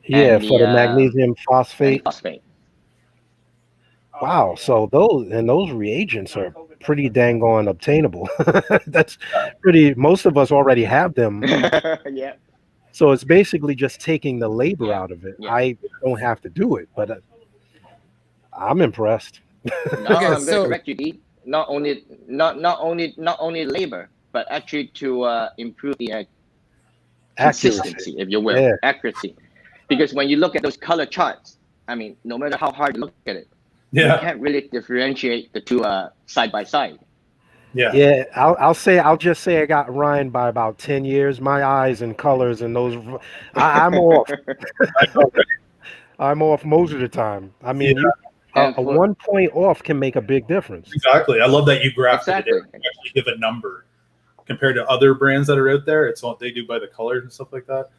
Yeah, and for the magnesium phosphate. phosphate. Wow, so those reagents are pretty dang on obtainable. That's pretty. Most of us already have them. Yeah. So it's basically just taking the labor out of it. Yeah. I don't have to do it, but I'm impressed. No, Okay, I'm so- going to correct you, D. Not only labor, but actually to improve the consistency, if you will, accuracy. Because when you look at those color charts, I mean, no matter how hard you look at it, you can't really differentiate the two side by side. Yeah, I'll just say I got Ryan by about 10 years. My eyes and colors and those, I'm off. I'm off most of the time. I mean, a 1 point off can make a big difference. Exactly. I love that you graphed it. Exactly. You actually give a number compared to other brands that are out there. It's what they do by the colors and stuff like that.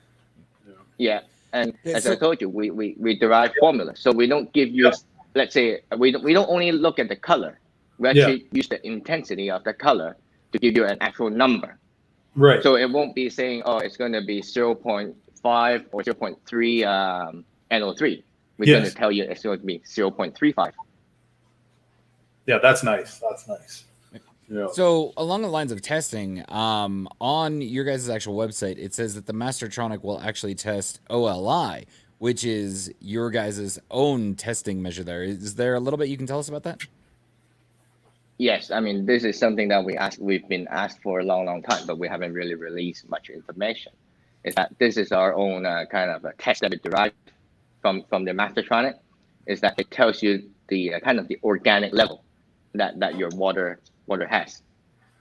Yeah, and as I told you, we derive formulas, so we don't give you. Let's say we don't only look at the color. We actually use the intensity of the color to give you an actual number. Right. So it won't be saying, oh, it's going to be 0.5 or 0.3 NO3. We're going to tell you it's going to be 0.35. Yeah, that's nice. That's nice. Yeah. So along the lines of testing, on your guys' actual website, it says that the Mastertronic will actually test OLI, which is your guys' own testing measure there. Is there a little bit you can tell us about that? Yes, I mean, this is something that we've been asked for a long time, but we haven't really released much information. is that this is our own kind of a test that we derived from the Mastertronic, is that it tells you the kind of the organic level that your water has.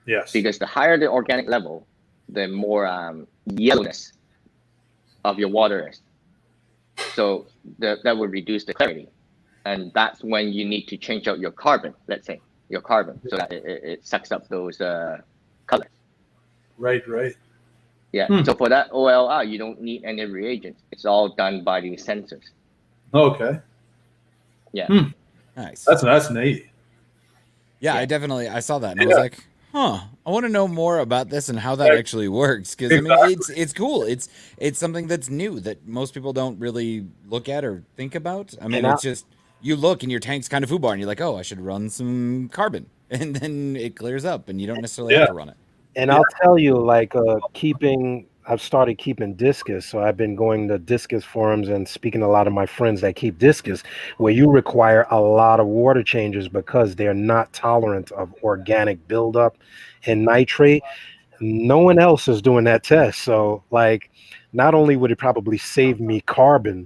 Yes. Because the higher the organic level, the more yellowness of your water is. So that would reduce the clarity. And that's when you need to change out your carbon, let's say, your carbon, so that it sucks up those colors. Right. Yeah. So for that OLR, you don't need any reagents. It's all done by the sensors. Okay. Yeah. Nice. That's neat. Yeah, I saw that and I was like, I want to know more about this and how that actually works. Because I mean, it's cool. It's something that's new that most people don't really look at or think about. I mean, it's just you look and your tank's kind of foobar and you're like, oh, I should run some carbon, and then it clears up and you don't necessarily have to run it. And I'll tell you, like, I've started keeping discus. So I've been going to discus forums and speaking to a lot of my friends that keep discus, where you require a lot of water changes because they're not tolerant of organic buildup and nitrate. No one else is doing that test. So, like, not only would it probably save me carbon,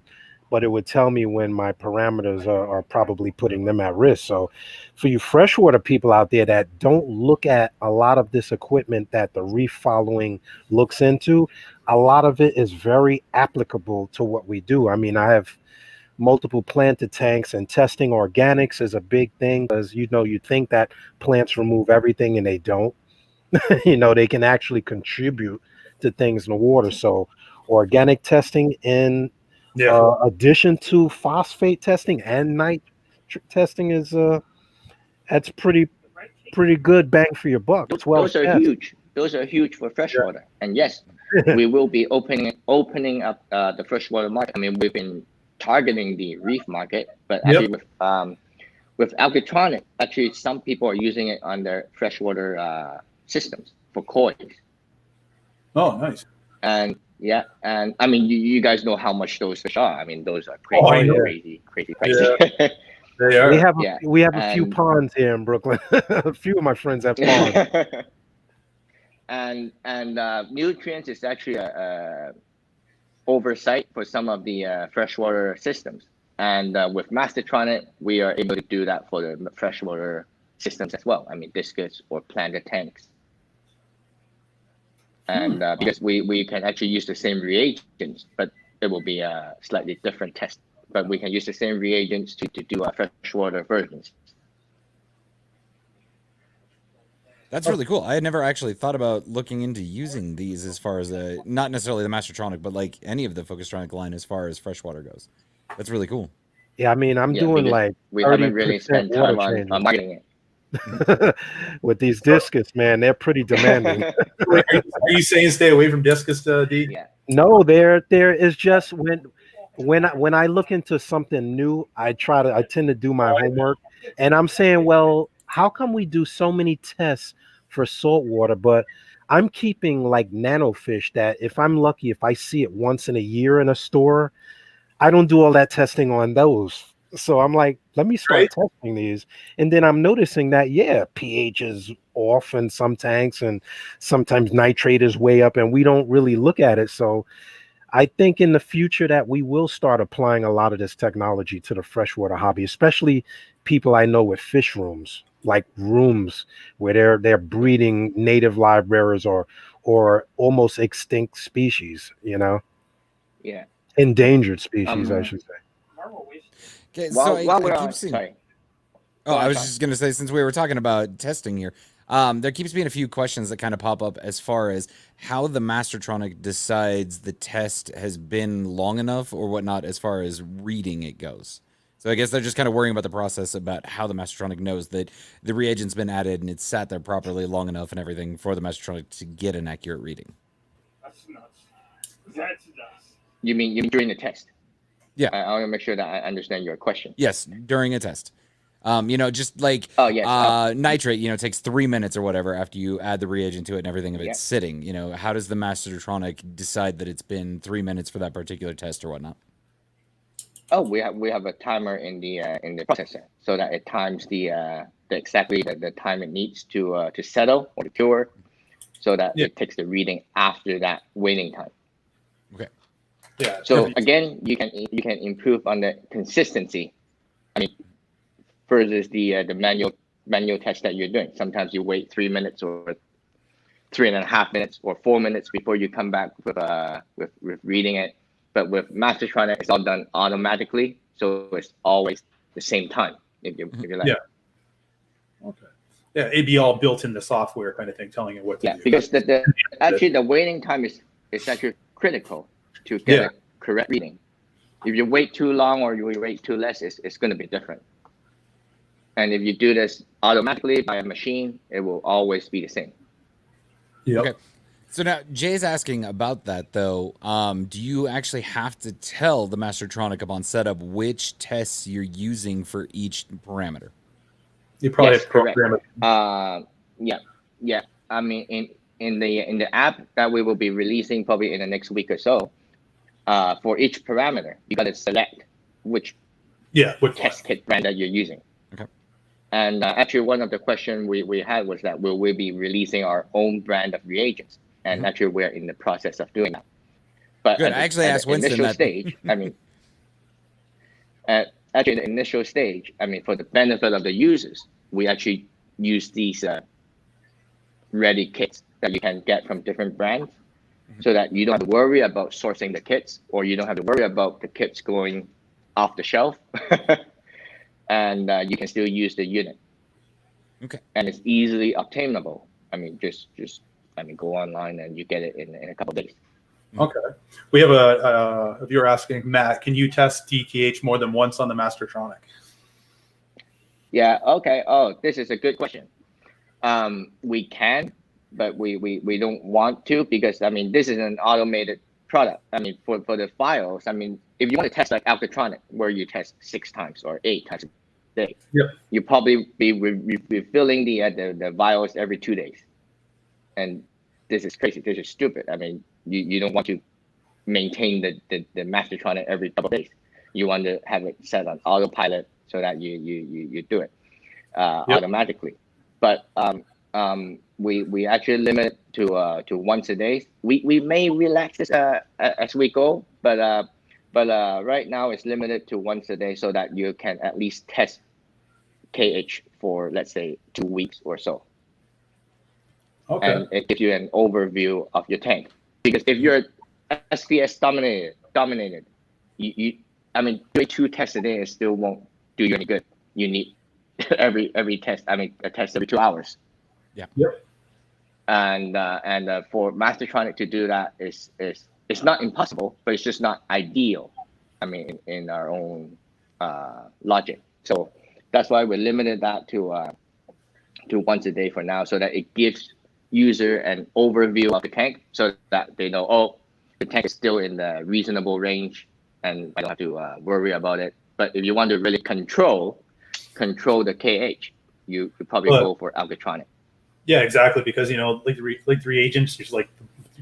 but it would tell me when my parameters are probably putting them at risk. So for you freshwater people out there that don't look at a lot of this equipment that the reef following looks into, a lot of it is very applicable to what we do. I mean, I have multiple planted tanks, and testing organics is a big thing because, you think that plants remove everything and they don't. They can actually contribute to things in the water. So organic testing in addition to phosphate testing and nitrate testing is that's pretty good bang for your buck. Those are huge. Those are huge for freshwater. And yes, we will be opening up the freshwater market. I mean, we've been targeting the reef market, but actually with Algatronic, actually some people are using it on their freshwater systems for coils. Oh, nice. And and I mean, you guys know how much those fish are. I mean, those are crazy pricey. Yeah. They are. We have a few ponds here in Brooklyn. A few of my friends have ponds. and nutrients is actually a oversight for some of the freshwater systems. And with Mastertronic, we are able to do that for the freshwater systems as well. I mean, discus or planted tanks. And because we can actually use the same reagents, but it will be a slightly different test. But we can use the same reagents to do freshwater versions. That's really cool. I had never actually thought about looking into using these as far as not necessarily the Mastertronic, but like any of the Focustronic line as far as freshwater goes. That's really cool. Yeah, I mean, I'm doing like we haven't really spent time on marketing it. With these discus, man, they're pretty demanding. Are you saying stay away from discus, D? Yeah. No, there is just when I look into something new, I tend to do my homework, and I'm saying, well, how come we do so many tests for saltwater, but I'm keeping like nanofish that if I'm lucky, if I see it once in a year in a store, I don't do all that testing on those. So I'm like, let me start testing these. And then I'm noticing that, pH is off in some tanks and sometimes nitrate is way up and we don't really look at it. So I think in the future that we will start applying a lot of this technology to the freshwater hobby, especially people I know with fish rooms, like rooms where they're breeding native live bearers or almost extinct species, Yeah. Endangered species, I should say. Okay, so I keep seeing. Sorry. Oh, I was just going to say, since we were talking about testing here, there keeps being a few questions that kind of pop up as far as how the Mastertronic decides the test has been long enough or whatnot as far as reading it goes. So I guess they're just kind of worrying about the process about how the Mastertronic knows that the reagent's been added and it's sat there properly long enough and everything for the Mastertronic to get an accurate reading. That's nuts. That's nuts. You mean during the test? Yeah. I want to make sure that I understand your question. Yes, during a test. Just like nitrate, takes 3 minutes or whatever after you add the reagent to it and everything if it's sitting. How does the Mastertronic decide that it's been 3 minutes for that particular test or whatnot? Oh, we have a timer in the processor so that it times the exactly the time it needs to settle or to cure, so that it takes the reading after that waiting time. Yeah. So again, you can improve on the consistency. I mean, versus the manual test that you're doing. Sometimes you wait 3 minutes or 3.5 minutes or 4 minutes before you come back with reading it. But with Mastertronic, it's all done automatically, so it's always the same time. If you like. Yeah. Okay. Yeah, it'd be all built in the software kind of thing, telling it what to do. Because actually the waiting time is actually critical to get a correct reading. If you wait too long or you wait too less, it's going to be different. And if you do this automatically by a machine, it will always be the same. Yeah. Okay. So now Jay's asking about that though. Do you actually have to tell the Mastertronic upon setup which tests you're using for each parameter? You probably Yes, have to program it. Yeah. I mean, in the app that we will be releasing probably in the next week or so, for each parameter, you got to select which test kit brand that you're using. Okay. And actually, one of the questions we had was that will we be releasing our own brand of reagents? And actually, we're in the process of doing that. But good. I actually asked Winston initial that. Stage, I mean, actually, the initial stage, I mean, for the benefit of the users, we actually use these ready kits that you can get from different brands, so that you don't have to worry about sourcing the kits, or you don't have to worry about the kits going off the shelf, and you can still use the unit. Okay. And it's easily obtainable. I mean, just go online and you get it in a couple of days. Okay. We have a viewer asking, Matt, can you test DKH more than once on the Mastertronic? Yeah. Okay. Oh, this is a good question. We can, but we don't want to, because I mean, this is an automated product. I mean, for the files, I mean, if you want to test like Alkatronic, where you test 6 times or 8 times a day, you probably be refilling the vials every 2 days. And this is crazy. This is stupid. I mean, you don't want to maintain the Mastertronic every couple of days. You want to have it set on autopilot so that you do it automatically. But we actually limit to once a day. We may relax this as we go, but right now it's limited to once a day, so that you can at least test KH for, let's say, 2 weeks or so. Okay. And it gives you an overview of your tank. Because if you're SPS dominated, you I mean, doing 2 tests a day still won't do you any good. You need every test. I mean, a test every 2 hours. Yeah. Yep. And for Mastertronic to do that is it's not impossible, but it's just not ideal. I mean, in our own logic. So that's why we limited that to once a day for now, so that it gives user an overview of the tank, so that they know, oh, the tank is still in the reasonable range, and I don't have to worry about it. But if you want to really control the KH, you probably go for Alkatronic. Yeah, exactly. Because like the reagents, just like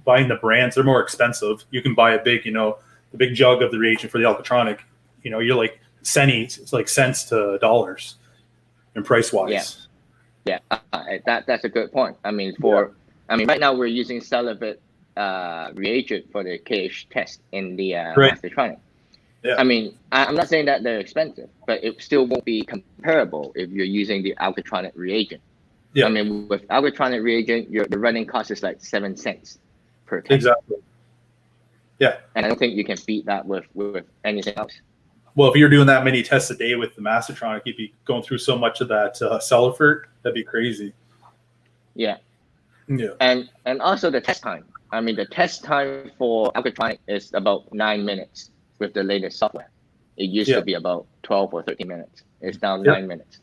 buying the brands, they're more expensive. You can buy a big, the big jug of the reagent for the Alkatronic. You're like it's like cents to dollars, in price wise. Yeah, that's a good point. I mean, right now we're using celibate reagent for the KH test in the Mastertronic. Yeah. I mean, I'm not saying that they're expensive, but it still won't be comparable if you're using the Alkatronic reagent. Yeah. I mean, with Alkatronic reagent, the running cost is like 7 cents per test. Exactly. Yeah. And I don't think you can beat that with anything else. Well, if you're doing that many tests a day with the Mastertronic, you'd be going through so much of that Celifert. That'd be crazy. Yeah. Yeah. And also the test time. I mean, the test time for Alkatronic is about 9 minutes with the latest software. It used to be about 12 or 13 minutes. It's now 9 minutes.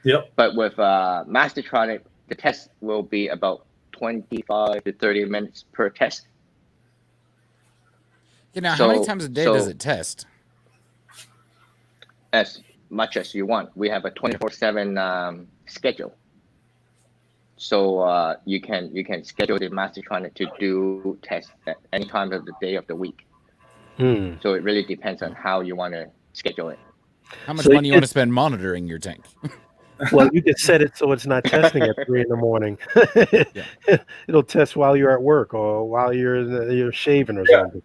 Yep. But with Mastertronic, the test will be about 25 to 30 minutes per test. How many times a day does it test? As much as you want. We have a 24/7 schedule. So you can schedule the Mastertronic to do tests at any time of the day of the week. So it really depends on how you want to schedule it. How much money you want to spend monitoring your tank? Well, you can set it so it's not testing at 3 in the morning. It'll test while you're at work or while you're shaving or something.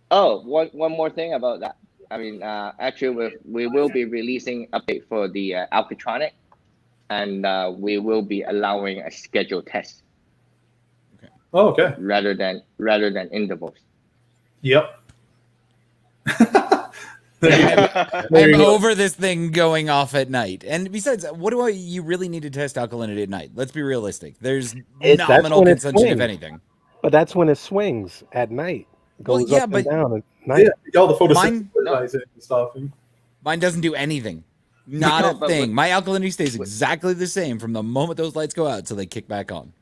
Oh, one more thing about that. I mean, actually, we will be releasing update for the Alcatronic, and we will be allowing a scheduled test Oh, okay. rather than intervals. Yep. I'm over this thing going off at night. And besides, what do you really need to test alkalinity at night? Let's be realistic. There's That's nominal when it consumption, if swings. anything. But that's when it swings at night. Well, Goes yeah, up but and down at night. Yeah, all the Mine- photosynthesis and stuff. Mine doesn't do anything. Not No, a but thing. My alkalinity stays exactly the same from the moment those lights go out till they kick back on.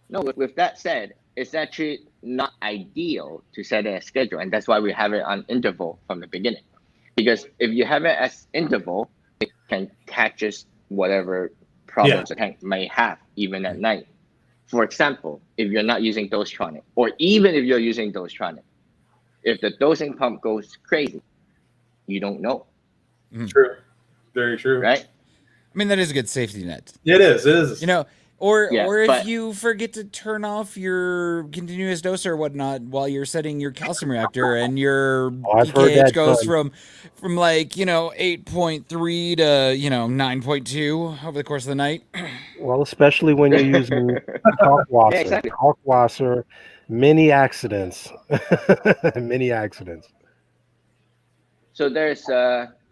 No, with that said, it's actually not ideal to set a schedule, and that's why we have it on interval from the beginning. Because if you have it as interval, it can catches whatever problems the tank may have, even at night. For example, if you're not using dosetronic, or even if you're using dosetronic, if the dosing pump goes crazy, you don't know, True. Very true. right? I mean, that is a good safety net. It is. It is. You know, or Yeah, or if but- you forget to turn off your continuous doser or whatnot while you're setting your calcium reactor and your I've heard pKh that goes done. from like 8.3 to 9.2 over the course of the night. Well, especially when you're using caulk washer. Yeah, exactly. Caulk washer, many accidents. Many accidents. So there's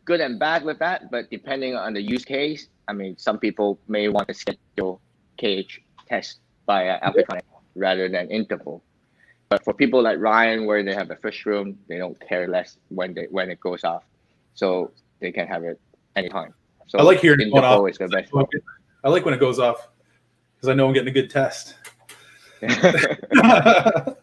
good and bad with that, but depending on the use case, I mean, some people may want to schedule KH test by Alcatronic rather than interval. But for people like Ryan, where they have a fish room, they don't care less when it goes off, so they can have it anytime. So I like hearing it going interval off. is the best one. I like when it goes off because I know I'm getting a good test.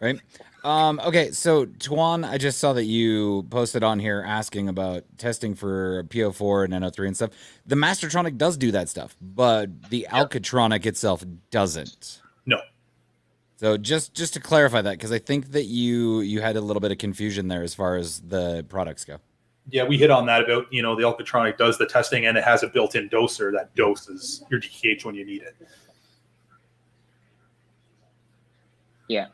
Right. Okay, so Tuan, I just saw that you posted on here asking about testing for PO4 and NO3 and stuff. The Mastertronic does do that stuff, but the Alcatronic itself doesn't. No. So just to clarify that, because I think that you had a little bit of confusion there as far as the products go. Yeah, we hit on that about, the Alcatronic does the testing and it has a built-in doser that doses your DKH when you need it. Yeah.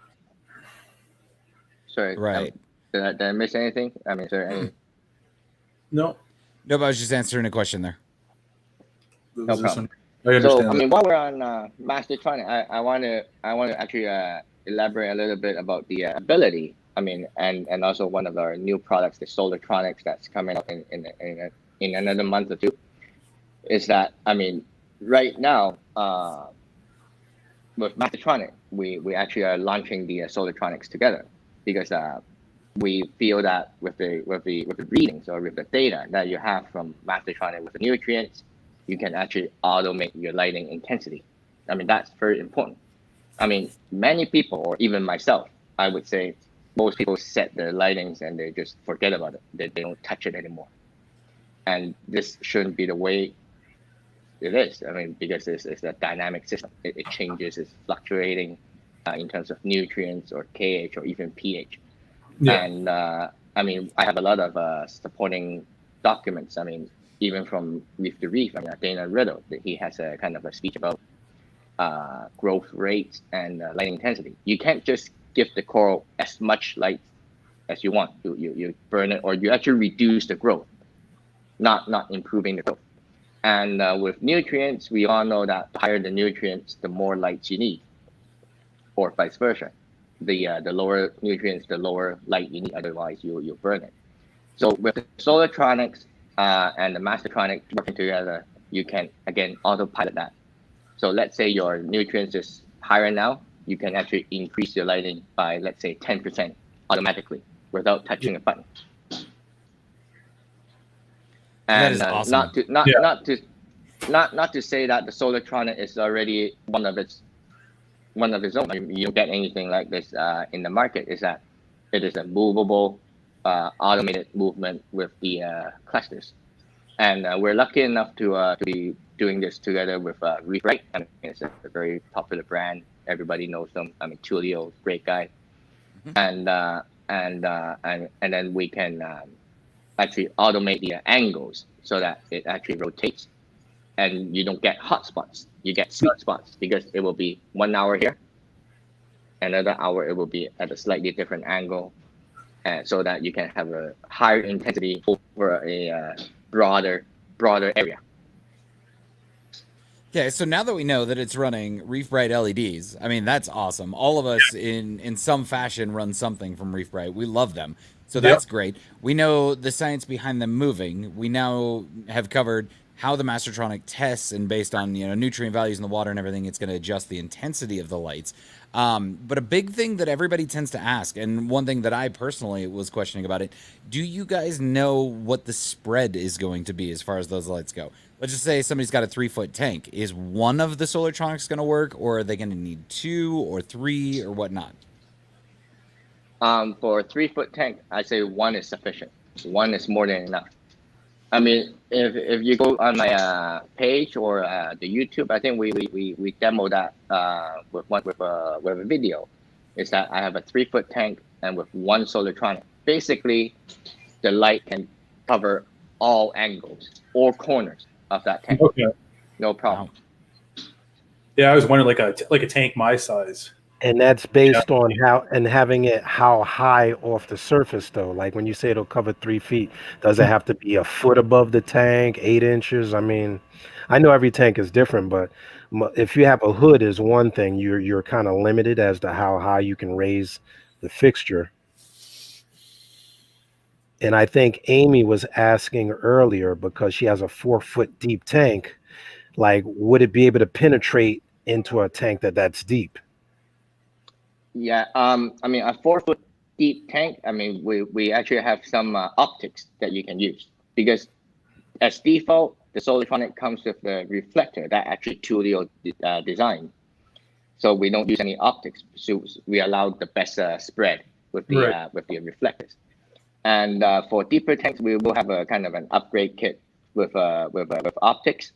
Sorry. Right. Did I miss anything? I mean, is there any? No. No, but I was just answering a question there. No problem. I understand So, I that. mean, while we're on Mastertronic, I want to actually elaborate a little bit about the ability. I mean, and also one of our new products, the Solartronics, that's coming up in another month or two. Is that, I mean, right now with Mastertronic, we actually are launching the Solartronics together because we feel that with the readings or with the data that you have from Mastertronic with the nutrients, you can actually automate your lighting intensity. I mean, that's very important. I mean, many people, or even myself, I would say most people set their lightings and they just forget about it. They don't touch it anymore. And this shouldn't be the way it is. I mean, because it's a dynamic system. It changes, it's fluctuating in terms of nutrients or KH or even pH. Yeah. And I mean, I have a lot of supporting documents. I mean, even from Reef to Reef, I mean, Dana Riddle, he has a kind of a speech about growth rates and light intensity. You can't just give the coral as much light as you want. You burn it, or you actually reduce the growth, not improving the growth. And with nutrients, we all know that the higher the nutrients, the more lights you need, or vice versa. The lower nutrients, the lower light you need. Otherwise, you burn it. So with the Solartronics and the Mastertronic working together, you can again autopilot that. So let's say your nutrients is higher now, you can actually increase your lighting by, let's say, 10% automatically without touching a button. That And is awesome. not to say that the Solartronic is already one of its own. I mean, you don't get anything like this in the market. Is that it is a movable, automated movement with the clusters, and we're lucky enough to be doing this together with Reefing. I mean, it's a very popular brand. Everybody knows them. I mean, Tulio, great guy, and then we can actually automate the angles so that it actually rotates, and you don't get hot spots. You get sweet spots because it will be 1 hour here, another hour it will be at a slightly different angle, and so that you can have a higher intensity over a broader area. Yeah, so now that we know that it's running Reef Bright LEDs, I mean, that's awesome. All of us in some fashion run something from Reef Bright. We love them. So that's great. We know the science behind them moving. We now have covered how the Mastertronic tests, and based on nutrient values in the water and everything, it's going to adjust the intensity of the lights. But a big thing that everybody tends to ask, and one thing that I personally was questioning about it, do you guys know what the spread is going to be as far as those lights go? Let's just say somebody's got a 3-foot tank. Is one of the Solartronics going to work, or are they going to need 2 or 3 or whatnot? For a 3-foot tank, I say 1 is sufficient. 1 is more than enough. I mean, if you go on my page or the YouTube, I think we demo that with a video. Is that I have a 3-foot tank and with 1 Solartronic. Basically, the light can cover all angles or corners of that tank. Okay. No problem. Yeah, I was wondering like a tank my size. And that's based on having it how high off the surface though. Like when you say it'll cover 3 feet, does it have to be a foot above the tank, 8 inches? I mean, I know every tank is different, but if you have a hood is one thing. You're kind of limited as to how high you can raise the fixture. And I think Amy was asking earlier because she has a 4-foot deep tank. Like, would it be able to penetrate into a tank that's deep? Yeah, I mean, a 4-foot deep tank, I mean, we actually have some optics that you can use, because as default, the Solartronic comes with the reflector that actually Tulio designed. So we don't use any optics. So we allow the best spread with the reflectors. And for deeper tanks, we will have a kind of an upgrade kit with optics,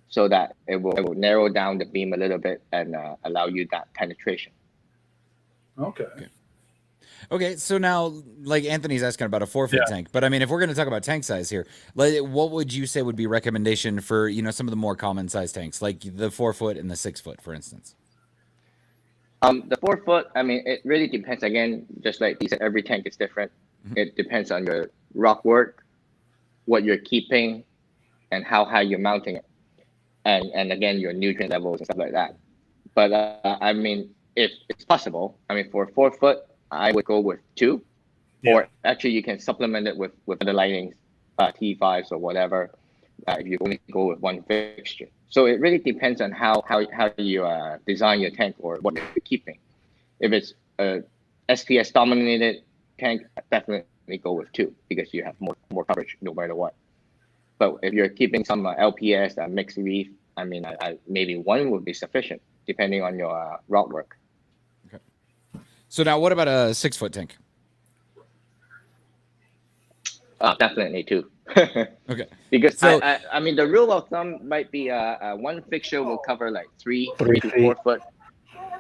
so that it will narrow down the beam a little bit and allow you that penetration. Okay, so now, like Anthony's asking about a 4-foot tank, but I mean, if we're going to talk about tank size here, like, what would you say would be recommendation for some of the more common size tanks, like the 4-foot and the 6-foot, for instance? The 4-foot, I mean, it really depends. Again, just like you said, every tank is different. It depends on your rock work, what you're keeping, and how high you're mounting it, and again, your nutrient levels and stuff like that. But I mean, if it's possible, I mean, for a 4-foot, I would go with 2, or actually you can supplement it with other lightings, T5s or whatever, if you only go with 1 fixture. So it really depends on how you design your tank or what you're keeping. If it's a SPS dominated tank, definitely go with 2, because you have more coverage no matter what. But if you're keeping some LPS, mixed reef, I mean, maybe 1 would be sufficient, depending on your rock work. Okay. So now, what about a 6-foot tank? Definitely 2. Okay. Because so, I mean, the rule of thumb might be 1 fixture will cover like 3 to 4 foot.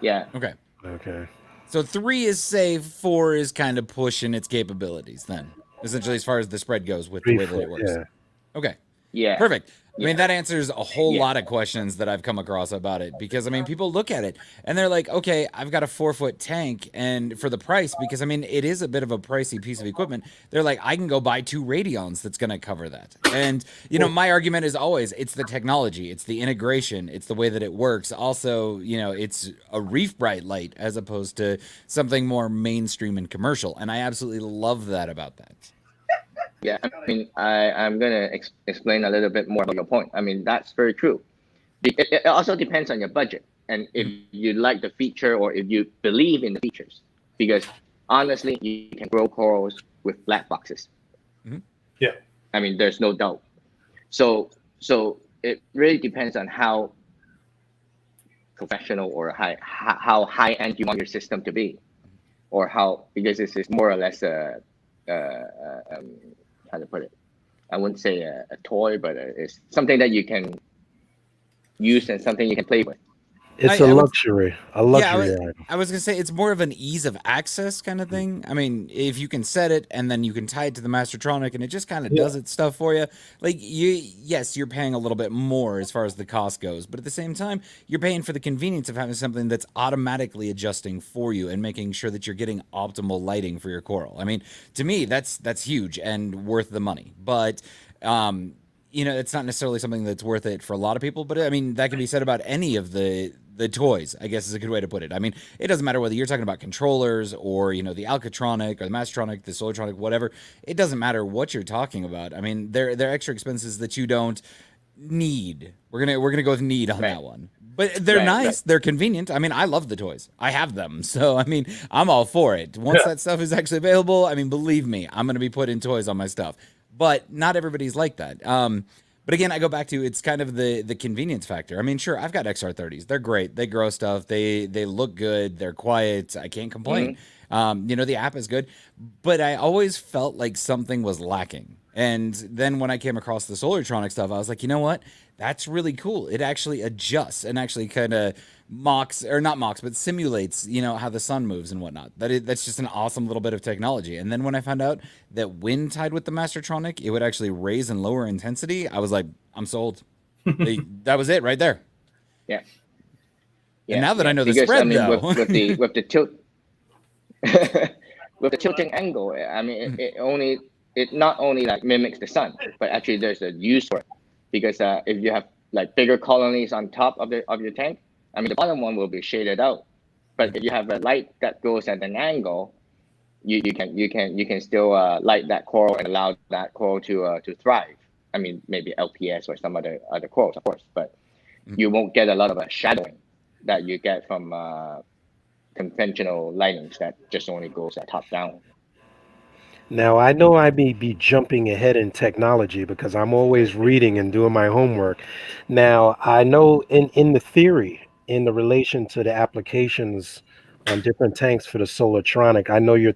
Yeah. Okay. Okay. So 3 is safe, 4 is kind of pushing its capabilities then, essentially, as far as the spread goes with the way that it works. Yeah. Okay. Yeah. Perfect. I mean, that answers a whole lot of questions that I've come across about it, because, I mean, people look at it and they're like, okay, I've got a 4-foot tank, and for the price, because, I mean, it is a bit of a pricey piece of equipment, they're like, I can go buy 2 Radions that's going to cover that. And, my argument is always, it's the technology, it's the integration, it's the way that it works. Also, it's a Reef Bright light as opposed to something more mainstream and commercial. And I absolutely love that about that. Yeah, I mean, I'm going to explain a little bit more about your point. I mean, that's very true. It also depends on your budget, and if you like the feature or if you believe in the features. Because honestly, you can grow corals with black boxes. Yeah. I mean, there's no doubt. So it really depends on how professional or how high end you want your system to be, or because this is more or less how to put it, I wouldn't say a toy, but it's something that you can use and something you can play with. It's I a would luxury, a Yeah, luxury item. I was gonna say it's more of an ease of access kind of thing. I mean, if you can set it and then you can tie it to the Mastertronic and it just kind of Yeah. does its stuff for you. Like yes, you're paying a little bit more as far as the cost goes, but at the same time, you're paying for the convenience of having something that's automatically adjusting for you and making sure that you're getting optimal lighting for your coral. I mean, to me, that's huge and worth the money. But it's not necessarily something that's worth it for a lot of people, but I mean, that can be said about any of the toys, I guess is a good way to put it. I mean, it doesn't matter whether you're talking about controllers or, the Alcatronic or the Mastertronic, the Solartronic, whatever. It doesn't matter what you're talking about. I mean, they're extra expenses that you don't need. We're gonna go with need on that one. But they're nice, they're convenient. I mean, I love the toys. I have them. So I mean, I'm all for it. Once that stuff is actually available, I mean, believe me, I'm gonna be putting toys on my stuff. But not everybody's like that. But again, I go back to it's kind of the convenience factor. I mean, sure, I've got XR30s. They're great. They grow stuff. They look good. They're quiet. I can't complain. The app is good, but I always felt like something was lacking. And then when I came across the Solartronic stuff, I was like, you know what? That's really cool. It actually adjusts and actually kind of not mocks, but simulates, how the sun moves and whatnot. That's just an awesome little bit of technology. And then when I found out that when tied with the Mastertronic, it would actually raise and lower intensity, I was like, I'm sold. That was it right there. Yeah. And now that I know the spread, though, with the tilt, with the tilting angle, I mean, it not only like mimics the sun, but actually there's a use for it, because if you have like bigger colonies on top of your tank, I mean, the bottom one will be shaded out, but if you have a light that goes at an angle, you can still light that coral and allow that coral to thrive. I mean, maybe LPS or some other corals, of course, but you won't get a lot of shadowing that you get from conventional lightings that just only goes top down. Now, I know I may be jumping ahead in technology because I'm always reading and doing my homework. Now, I know in the theory, in the relation to the applications on different tanks for the Solartronic, I know your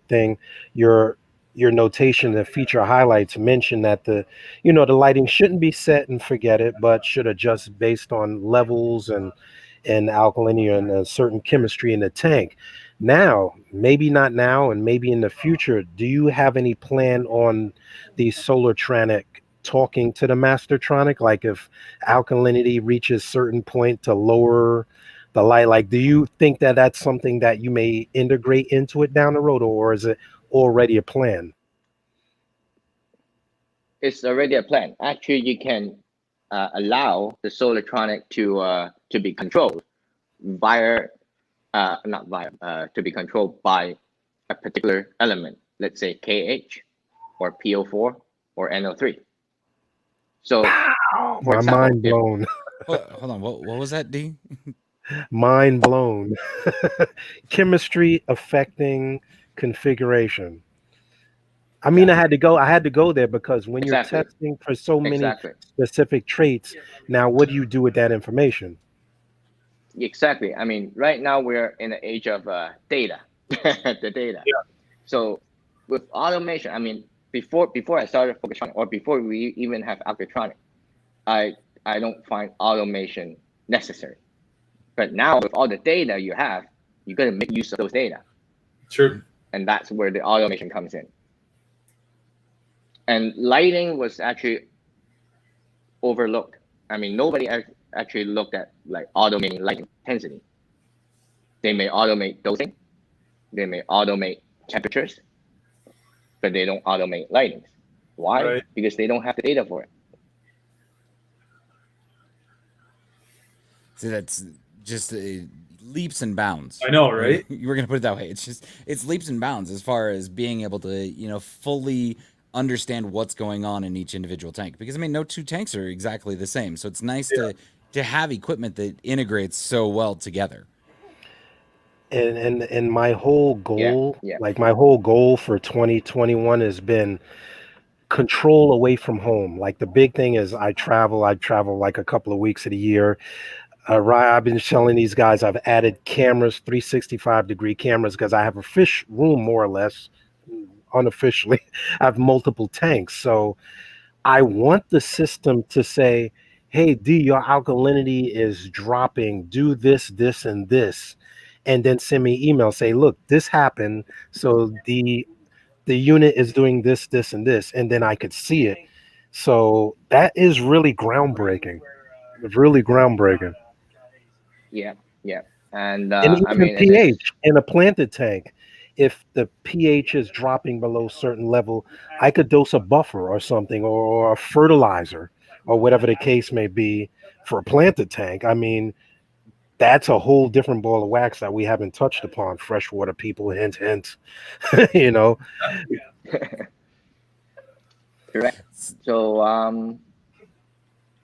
notation, the feature highlights mention that the lighting shouldn't be set and forget it, but should adjust based on levels and alkalinity and a certain chemistry in the tank. Now, maybe not now, and maybe in the future, do you have any plan on the Solartronic talking to the Mastertronic? Like if alkalinity reaches certain point to lower the light, like do you think that that's something that you may integrate into it down the road, or is it already a plan? It's already a plan. Actually, you can allow the Solartronic to be controlled to be controlled by a particular element, let's say KH or PO4 or NO3. So, my mind blown. Hold on, what was that, D? Mind blown. Chemistry affecting configuration. I mean, I had to go there because when you're testing for so many specific traits, now what do you do with that information? Exactly. I mean, right now we're in the age of data, the data. Yeah. So with automation, I mean, before I started Focustronic, or before we even have Alcatronic, I don't find automation necessary. But now with all the data you have, you got to make use of those data. Sure. And that's where the automation comes in. And lighting was actually overlooked. I mean, nobody actually looked at like automating light intensity. They may automate dosing, they may automate temperatures, but they don't automate lightings. Why? Right. Because they don't have the data for it. See, that's just leaps and bounds. I know, right? You were gonna put it that way. It's leaps and bounds as far as being able to fully understand what's going on in each individual tank, because I mean no two tanks are exactly the same, so it's nice to have equipment that integrates so well together. And my whole goal, like my whole goal for 2021 has been control away from home. Like the big thing is I travel like a couple of weeks of the year. I've been telling these guys I've added cameras, 365-degree cameras, because I have a fish room more or less. Unofficially, I have multiple tanks. So I want the system to say, hey D, your alkalinity is dropping, do this, this, and this, and then send me email, say, look, this happened, so the unit is doing this, this, and this, and then I could see it. So that is really groundbreaking. Really groundbreaking. Yeah, yeah. And And I even mean, pH in a planted tank, if the pH is dropping below a certain level, I could dose a buffer or something, or a fertilizer, or whatever the case may be for a planted tank. I mean, that's a whole different ball of wax that we haven't touched upon. Freshwater people, hint, hint. You know, correct. So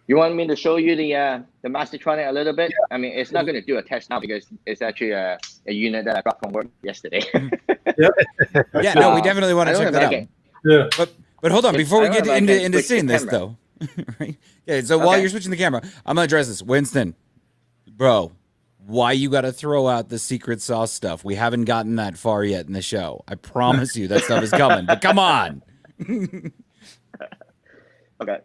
you want me to show you the Mastertronic a little bit? I mean, it's not going to do a test now because it's actually a unit that I brought from work yesterday. Yeah, no, we definitely want I to don't check know that if out. Yeah. But hold on, before we I get don't know if I can into switch the seeing this camera. though, right? Okay, so while Okay. you're switching the camera, I'm gonna address this. Winston, bro, why you got to throw out the secret sauce stuff? We haven't gotten that far yet in the show. I promise you that stuff is coming. But come on. Okay.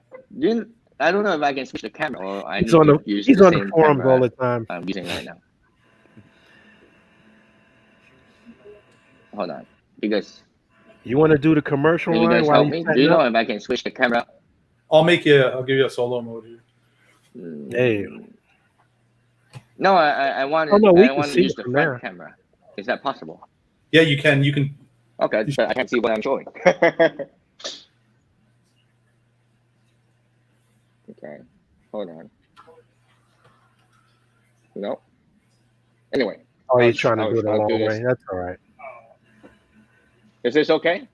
I don't know if I can switch the camera or I need he's on to the use he's the on the same forums all camera the time. I'm using right now. Hold on. Because You want to do the commercial, can you Ryan? guys While help he's me? Do setting you know up? if I can switch the camera? I'll give you a solo mode here. Hey. No, I want Oh, no, we I can want to see use it the from front there. camera. Is that possible? Yeah, you can. Okay, but I can't see what I'm showing. Okay, hold on. No. Anyway. Oh, he's trying to do it a I'll long do way. this. That's all right. Is this okay?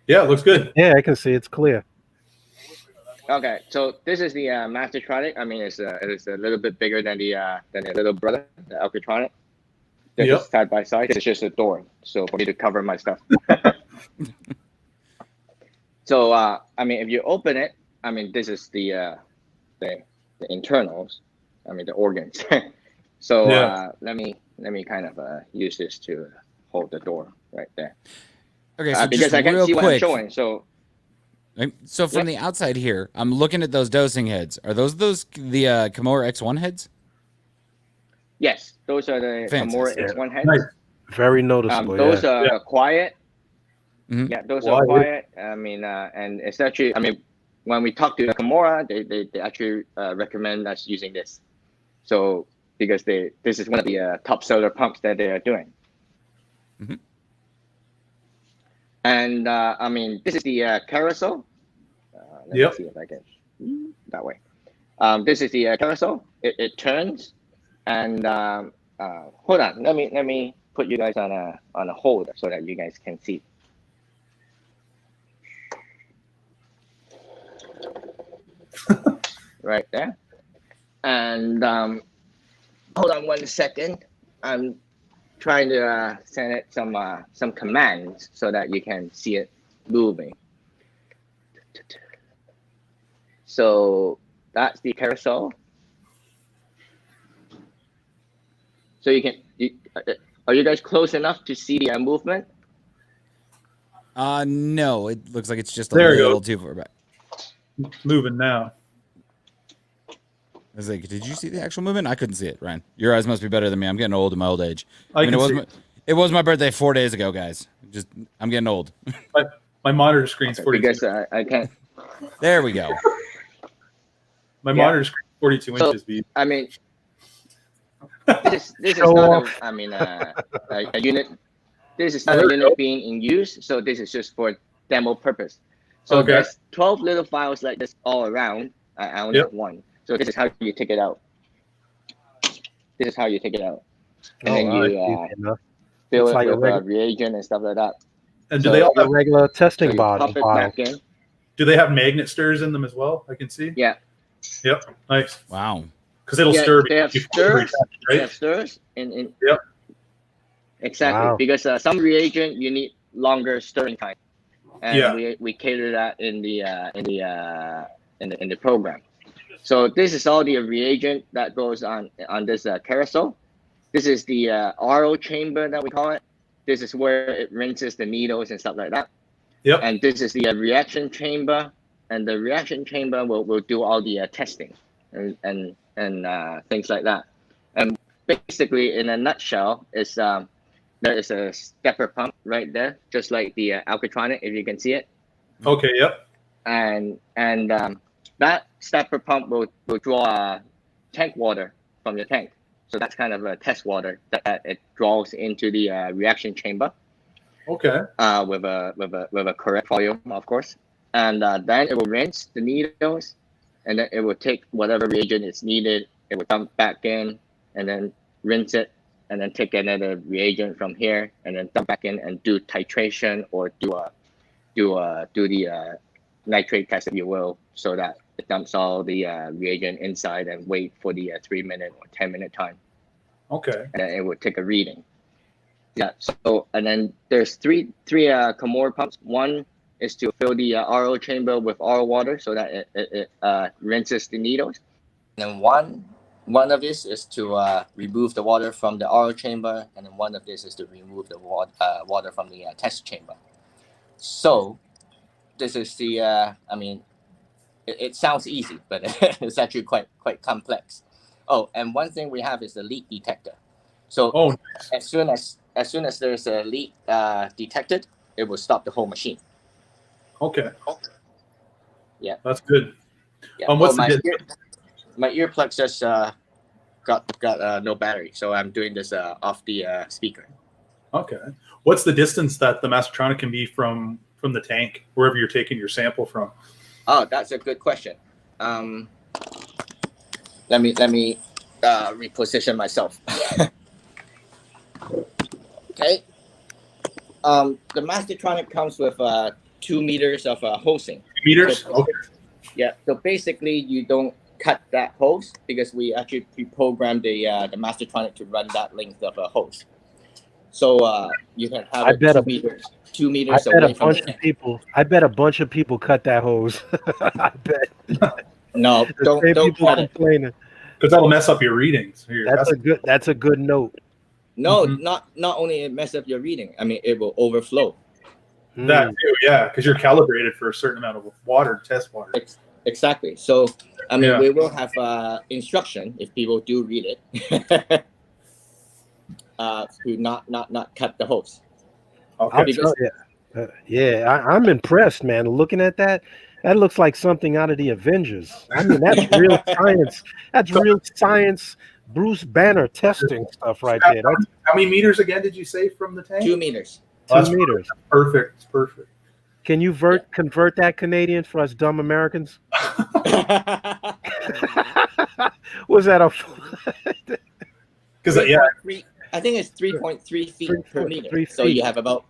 Yeah, it looks good. Yeah, I can see it's clear. Okay, so this is the Mastertronic. I mean, it's a little bit bigger than the little brother, the Alcatronic. This Yep. is side by side. This is just a door, so for me to cover my stuff. So I mean, if you open it, I mean, this is the internals. I mean, the organs. So Yeah. let me kind of use this to hold the door right there. Okay, so Because just I can't real see what I'm quick. showing. So So from the outside here, I'm looking at those dosing heads. Are those the Kimura X1 heads? yes, those are the Kimura Fantastic. X1 heads. Nice. Very noticeable. Those Yeah. are quiet. Mhm. Yeah, those are quiet. I mean, and it's actually, I mean, when we talk to the Kimura, they actually recommend us using this. So because this is one of the top seller pumps that they are doing. Mhm. And I mean, this is the carousel. Let me see if I can that way. This is the carousel. It turns, and hold on. Let me put you guys on a hold so that you guys can see. Right there. And hold on 1 second. I'm trying to send it some commands so that you can see it moving. So that's the carousel. So are you guys close enough to see the movement? No, it looks like it's just a There we little go. too far back. Moving now. I was like, did you see the actual movement? I couldn't see it, Ryan. Your eyes must be better than me. I'm getting old in my old age. I can see it was my birthday 4 days ago, guys. I'm getting old. my monitor screen's 42. Because I can't. There we go. My monitor screen's 42 So, inches. Beaver. I mean, this is Show not off. a unit. This is not a unit being in use, so this is just for demo purpose. So Okay. there's 12 little files like this all around. I only have one. So this is how you take it out. This is how you take it out. And then wow, you easy enough. fill Looks it like a with regular- reagent and stuff like that. And do So they all A have regular So testing you bottle. pop it back in. do they have magnet stirrers in them as well? I can see. Yeah. Yep. Nice. Wow. Because it'll Yeah, stir. they have before stirrs. every time, They right? have stirrs in Yep. Exactly, Wow. because some reagent you need longer stirring time, and Yeah. we cater that in the program. So this is all the reagent that goes on this carousel. This is the RO chamber that we call it. This is where it rinses the needles and stuff like that. Yep. And this is the reaction chamber, and the reaction chamber will do all the testing and things like that. And basically, in a nutshell, is there is a stepper pump right there, just like the Alcatronic, if you can see it. Okay. Yep. And that stepper pump will draw tank water from your tank. So that's kind of a test water that it draws into the reaction chamber. Okay. With a correct volume, of course, and then it will rinse the needles, and then it will take whatever reagent is needed. It will dump back in, and then rinse it, and then take another reagent from here, and then dump back in and do titration or do the nitrate test, if you will, so that it dumps all the reagent inside and wait for the 3-minute or 10-minute time. Okay. And then it will take a reading. Yeah. So and then there's three Comore pumps. One is to fill the RO chamber with RO water so that it rinses the needles. And then one of this is to remove the water from the RO chamber, and then one of this is to remove the water from the test chamber. So this is the I mean, it sounds easy, but it's actually quite complex. Oh, and one thing we have is the leak detector. So as soon as there's a leak detected, it will stop the whole machine. Okay. Yeah. That's good. Yeah. What's my earplugs just got no battery, so I'm doing this off the speaker. Okay. What's the distance that the Mastertronic can be from the tank, wherever you're taking your sample from? Oh, that's a good question. Let me reposition myself. Okay. The Mastertronic comes with 2 meters of hosing. Meters? So, okay. Yeah. So basically, you don't cut that hose because we actually pre-programmed the Mastertronic to run that length of a hose. So you can have 2 meters away from the tank. I bet a bunch of people cut that hose. I bet. No, don't cut it. Complaining. Because that'll mess up your readings. That's a good note. No, not only it mess up your reading. I mean, it will overflow. That too, yeah, because you're calibrated for a certain amount of water, test water. Exactly. So, I mean, we will have instruction if people do read it to not cut the hose. Okay. I'm impressed, man. Looking at that looks like something out of the Avengers. I mean, that's real science. That's real science. Bruce Banner testing stuff right there. How many meters again did you say from the tank? 2 meters. 2 meters. Perfect. Perfect. Can you convert that Canadian for us dumb Americans? Was that a? Because I think it's 3.3 feet per meter. 3 feet. So you have about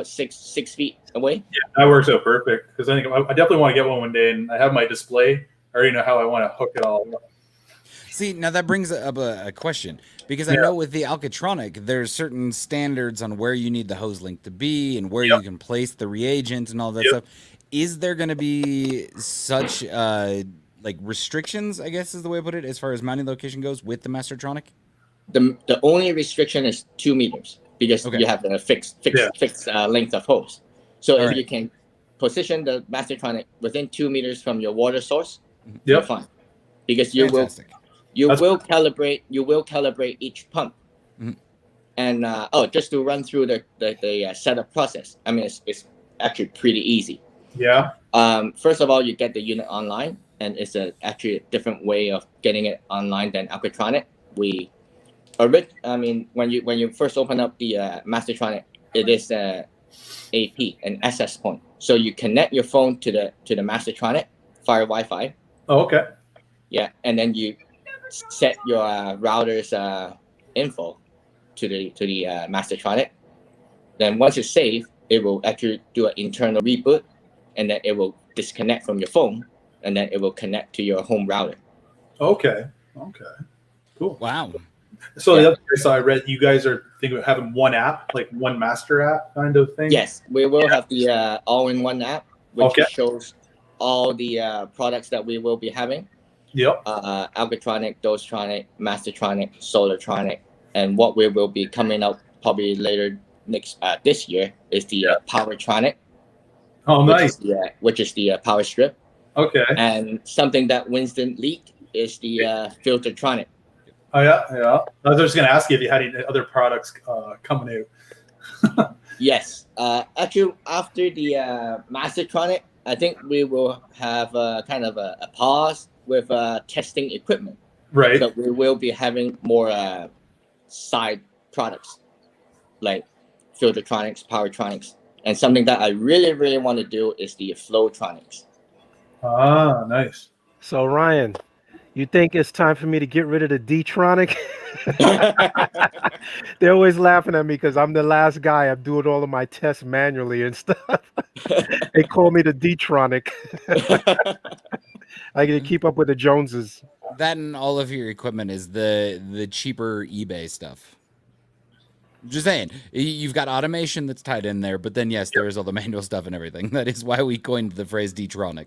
6 feet away. Yeah, that works out perfect. Because I think I definitely want to get one day, and I have my display. I already know how I want to hook it all up. See, now that brings up a question, because I know with the Alcatronic, there's certain standards on where you need the hose link to be and where you can place the reagent and all that stuff. Is there going to be such like restrictions, I guess is the way to put it, as far as mounting location goes with the Mastertronic? The only restriction is 2 meters because you have a fixed length of hose. So if you can position the Mastertronic within 2 meters from your water source, you're fine. Because you will calibrate each pump. And just to run through the setup process. I mean, it's actually pretty easy. Yeah. First of all, you get the unit online, and it's actually a different way of getting it online than Alcatronic. When you first open up the Mastertronic, it is AP, an access point. So you connect your phone to the Mastertronic via Wi-Fi. Oh, okay. Yeah, and then you set your router's info to the Mastertronic. Then once it's saved, it will actually do an internal reboot, and then it will disconnect from your phone, and then it will connect to your home router. Okay. Cool. Wow. So the other place I read, you guys are thinking of having one app, like one master app kind of thing? Yes, we will have the all-in-one app, which shows all the products that we will be having. Yep. Alcatronic, Dosetronic, Mastertronic, Solartronic, and what we will be coming up probably later this year is the Powertronic. Oh, nice. Which is the power strip. Okay. And something that Winston leaked is the Filtertronic. Oh yeah, yeah. I was just gonna ask you if you had any other products coming out. Yes. Actually, after the Mastertronic, I think we will have kind of a pause with testing equipment. Right. So we will be having more side products like Filtertronics, Powertronics, and something that I really, really want to do is the Flowtronics. Ah, nice. So Ryan, you think it's time for me to get rid of the D-Tronic? They're always laughing at me because I'm the last guy. I'm doing all of my tests manually and stuff. They call me the D-Tronic. I get to keep up with the Joneses. That and all of your equipment is the cheaper eBay stuff. Just saying, you've got automation that's tied in there, but then yes, there is all the manual stuff and everything. That is why we coined the phrase D-Tronic.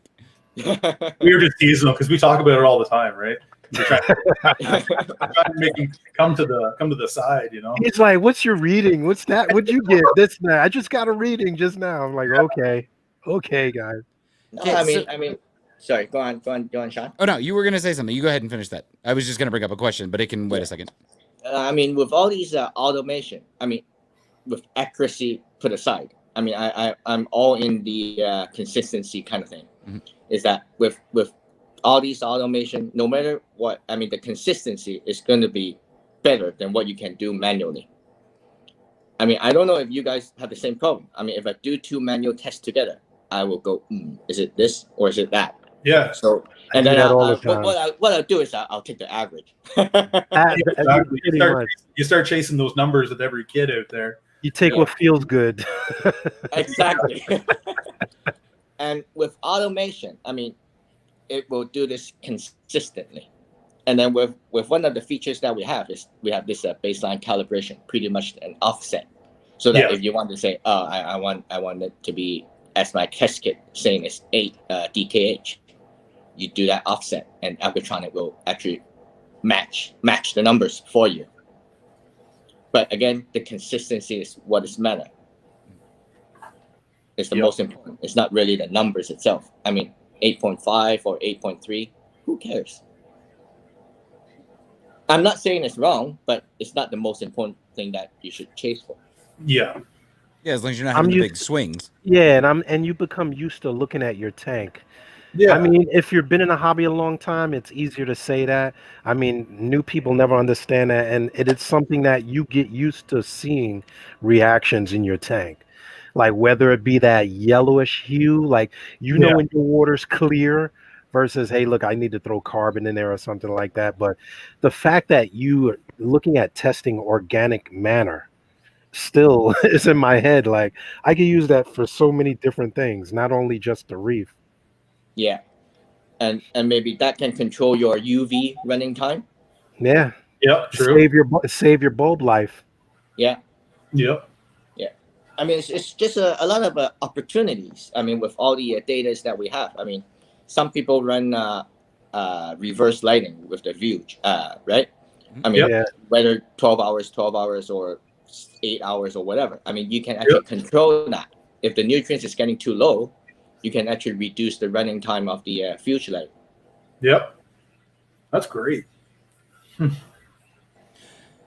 We were just teasing them because we talk about it all the time, right? We're trying to make them come to the side, you know. He's like, "What's your reading? What's that? What'd you get? This and that? I just got a reading just now." I'm like, "Okay, guys." No, Okay, I mean, sorry. Go on, Sean. Oh no, you were gonna say something. You go ahead and finish that. I was just gonna bring up a question, but it can wait a second. I mean, with all these automation, I mean, with accuracy put aside, I mean, I'm all in the consistency kind of thing. Mm-hmm. Is that with all these automation, no matter what, I mean, the consistency is going to be better than what you can do manually. I mean, I don't know if you guys have the same problem. I mean, if I do 2 manual tests together, I will go, is it this or is it that? Yeah. So, and then what I'll do is I'll take the average. Exactly. You start chasing those numbers with every kid out there. You take what feels good. Exactly. And with automation, I mean, it will do this consistently. And then with one of the features that we have is we have this baseline calibration, pretty much an offset. So that if you want to say, oh, I want it to be, as my test kit saying it's 8 DKH, you do that offset and Algotronic will actually match the numbers for you. But again, the consistency is what is matter. It's the most important. It's not really the numbers itself. I mean, 8.5 or 8.3, who cares? I'm not saying it's wrong, but it's not the most important thing that you should chase for. Yeah. Yeah, as long as you're not having the big swings. Yeah, and you become used to looking at your tank. Yeah. I mean, if you've been in a hobby a long time, it's easier to say that. I mean, new people never understand that, and it is something that you get used to seeing reactions in your tank. Like whether it be that yellowish hue, like know when your water's clear versus, hey, look, I need to throw carbon in there or something like that. But the fact that you are looking at testing organic manner still is in my head. Like I can use that for so many different things, not only just the reef. Yeah. And maybe that can control your UV running time. Yeah. Yep. True. Save your bulb life. Yeah. Yep. Yeah. I mean, it's just a lot of opportunities. I mean, with all the data that we have. I mean, some people run reverse lighting with the view, right? I mean, whether 12 hours or 8 hours or whatever. I mean, you can actually control that. If the nutrients is getting too low, you can actually reduce the running time of the future light. Yep. That's great.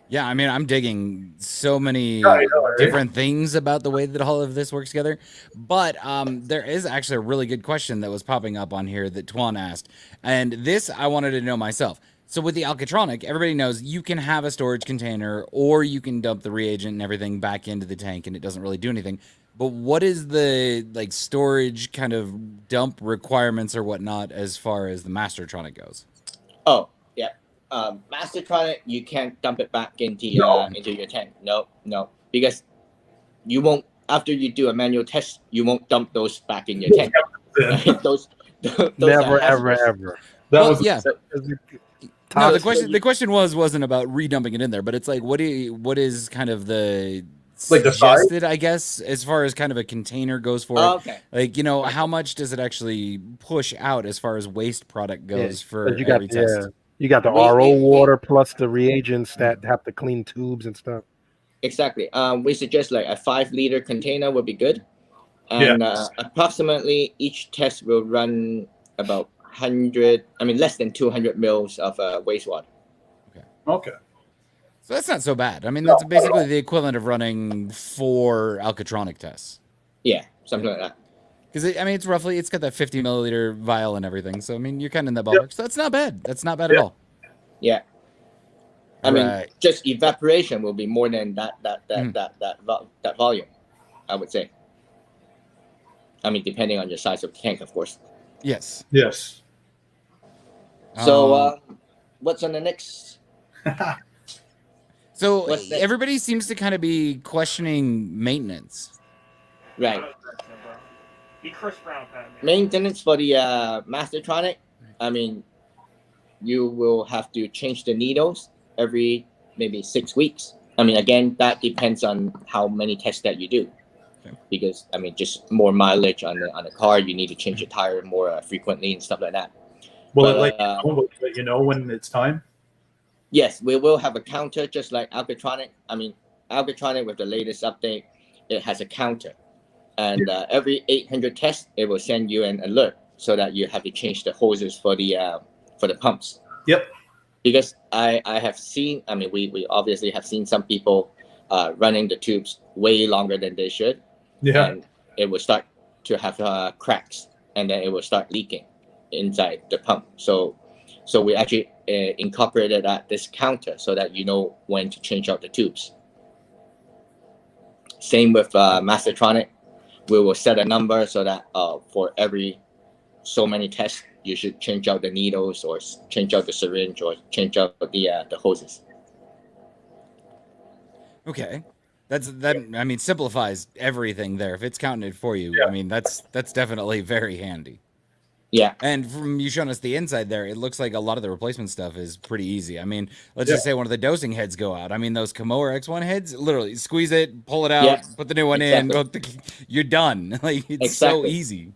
Yeah, I mean, I'm digging so many different things about the way that all of this works together. But there is actually a really good question that was popping up on here that Tuan asked. And this I wanted to know myself. So with the Algotronic, everybody knows you can have a storage container or you can dump the reagent and everything back into the tank and it doesn't really do anything. But what is the storage kind of dump requirements or whatnot as far as the Mastertronic goes? Oh, yeah. Mastertronic, you can't dump it back into your tank. No, because you won't. After you do a manual test, you won't dump those back in your tank. those never, ever. No, the question wasn't about redumping it in there, but it's like what is kind of the suggested, I guess, as far as kind of a container goes for it. Okay. Like, how much does it actually push out as far as waste product goes for you got, every test? You got the RO water plus the reagents that have to clean tubes and stuff. Exactly. We suggest like a 5-liter container would be good. And approximately each test will run about 100. I mean, less than 200 mils of wastewater. Okay. So that's not so bad. I mean, that's basically the equivalent of running 4 alkatronic tests. Yeah, something like that. Because I mean, it's got that 50 milliliter vial and everything. So I mean, you're kind of in that ballpark. Yep. So that's not bad. That's not bad at all. Yeah. I mean, Right. just evaporation will be more than that volume, I would say. I mean, depending on your size of the tank, of course. Yes. Yes. So, what's on the next? So What's next? everybody seems to kind of be questioning maintenance. Right. Be Chris Brown fan. Maintenance for the Mastertronic. I mean, you will have to change the needles every maybe 6 weeks. I mean, again, that depends on how many tests that you do. Okay. Because I mean, just more mileage on the car, you need to change your tire more frequently and stuff like that. Will But, it let you know when it's time? Yes, we will have a counter just like Alkatronic. I mean, Alkatronic with the latest update, it has a counter, and every 800 tests, it will send you an alert so that you have to change the hoses for the pumps. Yep. Because I have seen, I mean, we obviously have seen some people running the tubes way longer than they should. Yeah. And it will start to have cracks, and then it will start leaking inside the pump. So we actually incorporated this counter so that you know when to change out the tubes. Same with Mastertronic. We will set a number so that for every so many tests, you should change out the needles or change out the syringe or change out the hoses. Okay. That I mean, simplifies everything there. If it's counting it for you, I mean, that's definitely very handy. Yeah. And from you showing us the inside there, it looks like a lot of the replacement stuff is pretty easy. I mean, let's just say one of the dosing heads go out. I mean, those Kamoa X1 heads, literally squeeze it, pull it out, put the new one in, you're done. Like, it's so easy.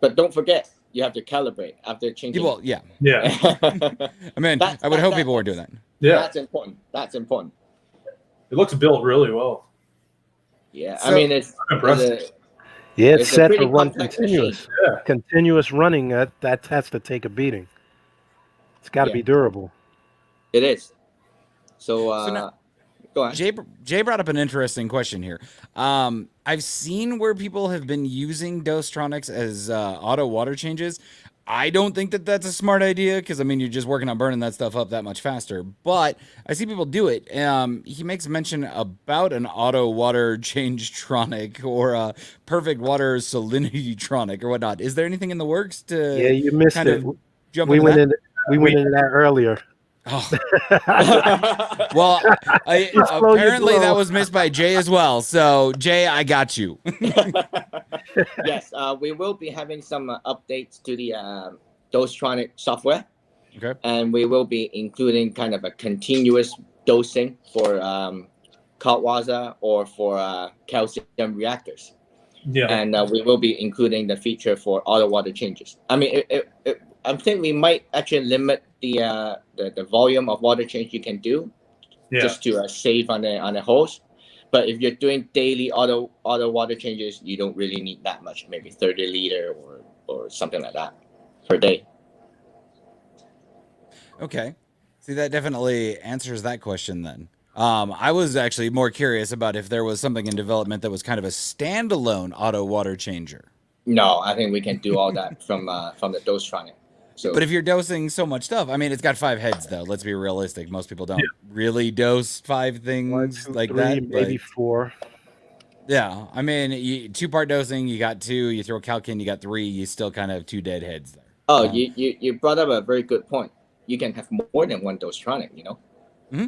But don't forget, you have to calibrate after changing. Well, yeah. Yeah. I mean, I would hope people were doing that. Yeah. That's important. That's important. It looks built really well. Yeah. So, I mean, it's impressive. Yeah, it's It's a set to pretty run complex continuous. machine. Yeah. Continuous running, that has to take a beating. It's got to Yeah. be durable. It is. So, now, go on. Jay brought up an interesting question here. I've seen where people have been using Dostronics as auto water changes. I don't think that that's a smart idea because, I mean, you're just working on burning that stuff up that much faster. But I see people do it. He makes mention about an auto water change tronic or a perfect water salinity tronic or whatnot. Is there anything in the works to Yeah, you missed kind it. of jump We into went that? in. We went into that earlier. Oh. Well, apparently that was missed by Jay as well. So, Jay, I got you. Yes, we will be having some updates to the Dostronic software. Okay. And we will be including kind of a continuous dosing for Kaltwasser or for calcium reactors. Yeah. And we will be including the feature for auto water changes. I mean, I think we might actually limit the volume of water change you can do, just to save on the hose. But if you're doing daily auto water changes, you don't really need that much, maybe 30 liter or something like that per day. Okay. See, that definitely answers that question then. I was actually more curious about if there was something in development that was kind of a standalone auto water changer. No, I think we can do all that from the Dostronic. So, But if you're dosing so much stuff, I mean, it's got 5 heads though. Let's be realistic. Most people don't really dose 5 things 1, 2, like 3, that. maybe but 4. yeah, I mean, 2-part dosing, you got 2. You throw calc in, you got 3. You still kind of have 2 dead heads there. oh, you brought up a very good point. You can have more than one Dostronic, you know. Mm-hmm.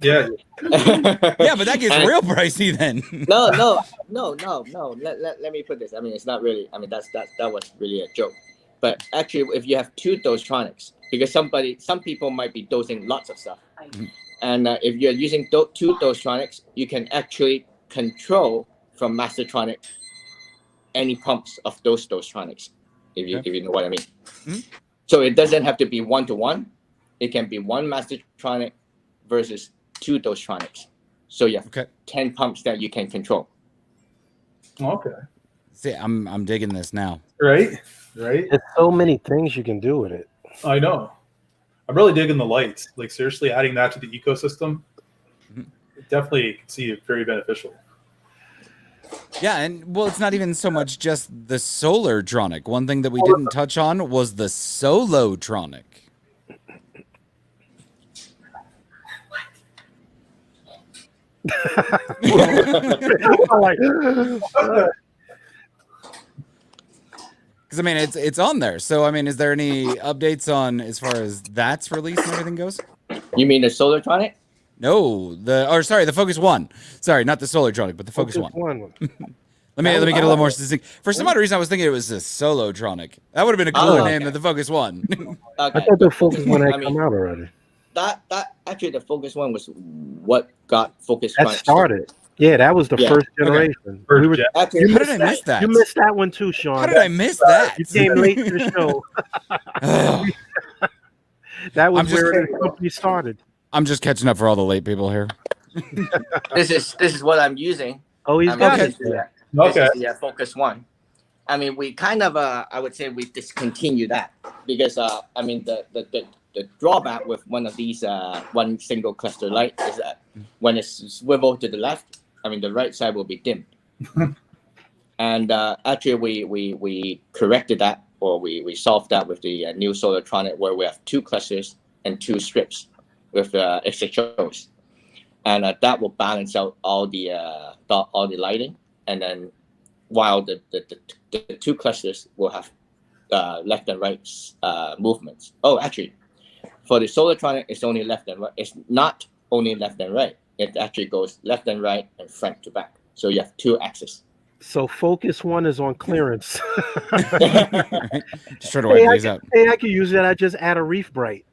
Yeah. Yeah, but that gets real pricey then. No. Let me put this. I mean, it's not really. I mean, that was really a joke. But actually, if you have 2 Dostronics, because some people might be dosing lots of stuff, and if you're using 2 Dostronics, you can actually control from Mastertronic any pumps of those Dostronics, if you know what I mean. Mm-hmm. So it doesn't have to be 1-to-1. It can be 1 Mastertronic versus 2 Dostronics. So you have 10 pumps that you can control. Okay. See, I'm digging this now. Right. right? There's so many things you can do with it. I know. I'm really digging the lights. Like seriously, adding that to the ecosystem, definitely can see it very beneficial. Yeah, and well, it's not even so much just the solar-tronic. One thing that we didn't touch on was the solo-tronic. Because I mean, it's on there. So I mean, is there any updates on as far as that's released and everything goes? You mean the Solartronic? No, the Focus One. Sorry, not the Solartronic, but the Focus One. Let me get a little more specific. For some odd reason, I was thinking it was the Solotronic. That would have been a cooler name than the Focus One. I thought the Focus One had come out already. That actually the Focus One was what got Focustronic that started. Yeah, that was the first generation. Okay. How did I miss that? You missed that one too, Sean. How did I miss that? You came late to the show. That was where the company started. I'm just catching up for all the late people here. This is what I'm using. Oh, he's got it. This is the Focus One. I mean, we kind of I would say we discontinued that because I mean the drawback with one of these one single cluster light is that when it's swiveled to the left, I mean the right side will be dimmed. And actually we corrected that, or we solved that with the new Solartronic, where we have 2 clusters and 2 strips with XHOs, and that will balance out all the lighting. And then while the 2 clusters will have left and right movements. Oh, actually, for the Solartronic, it's only left and right. It's not only left and right. It actually goes left and right and front to back. So you have 2 axes. So Focus One is on clearance. Just try to wipe these out. Hey, I can use that. I just add a Reef Bright.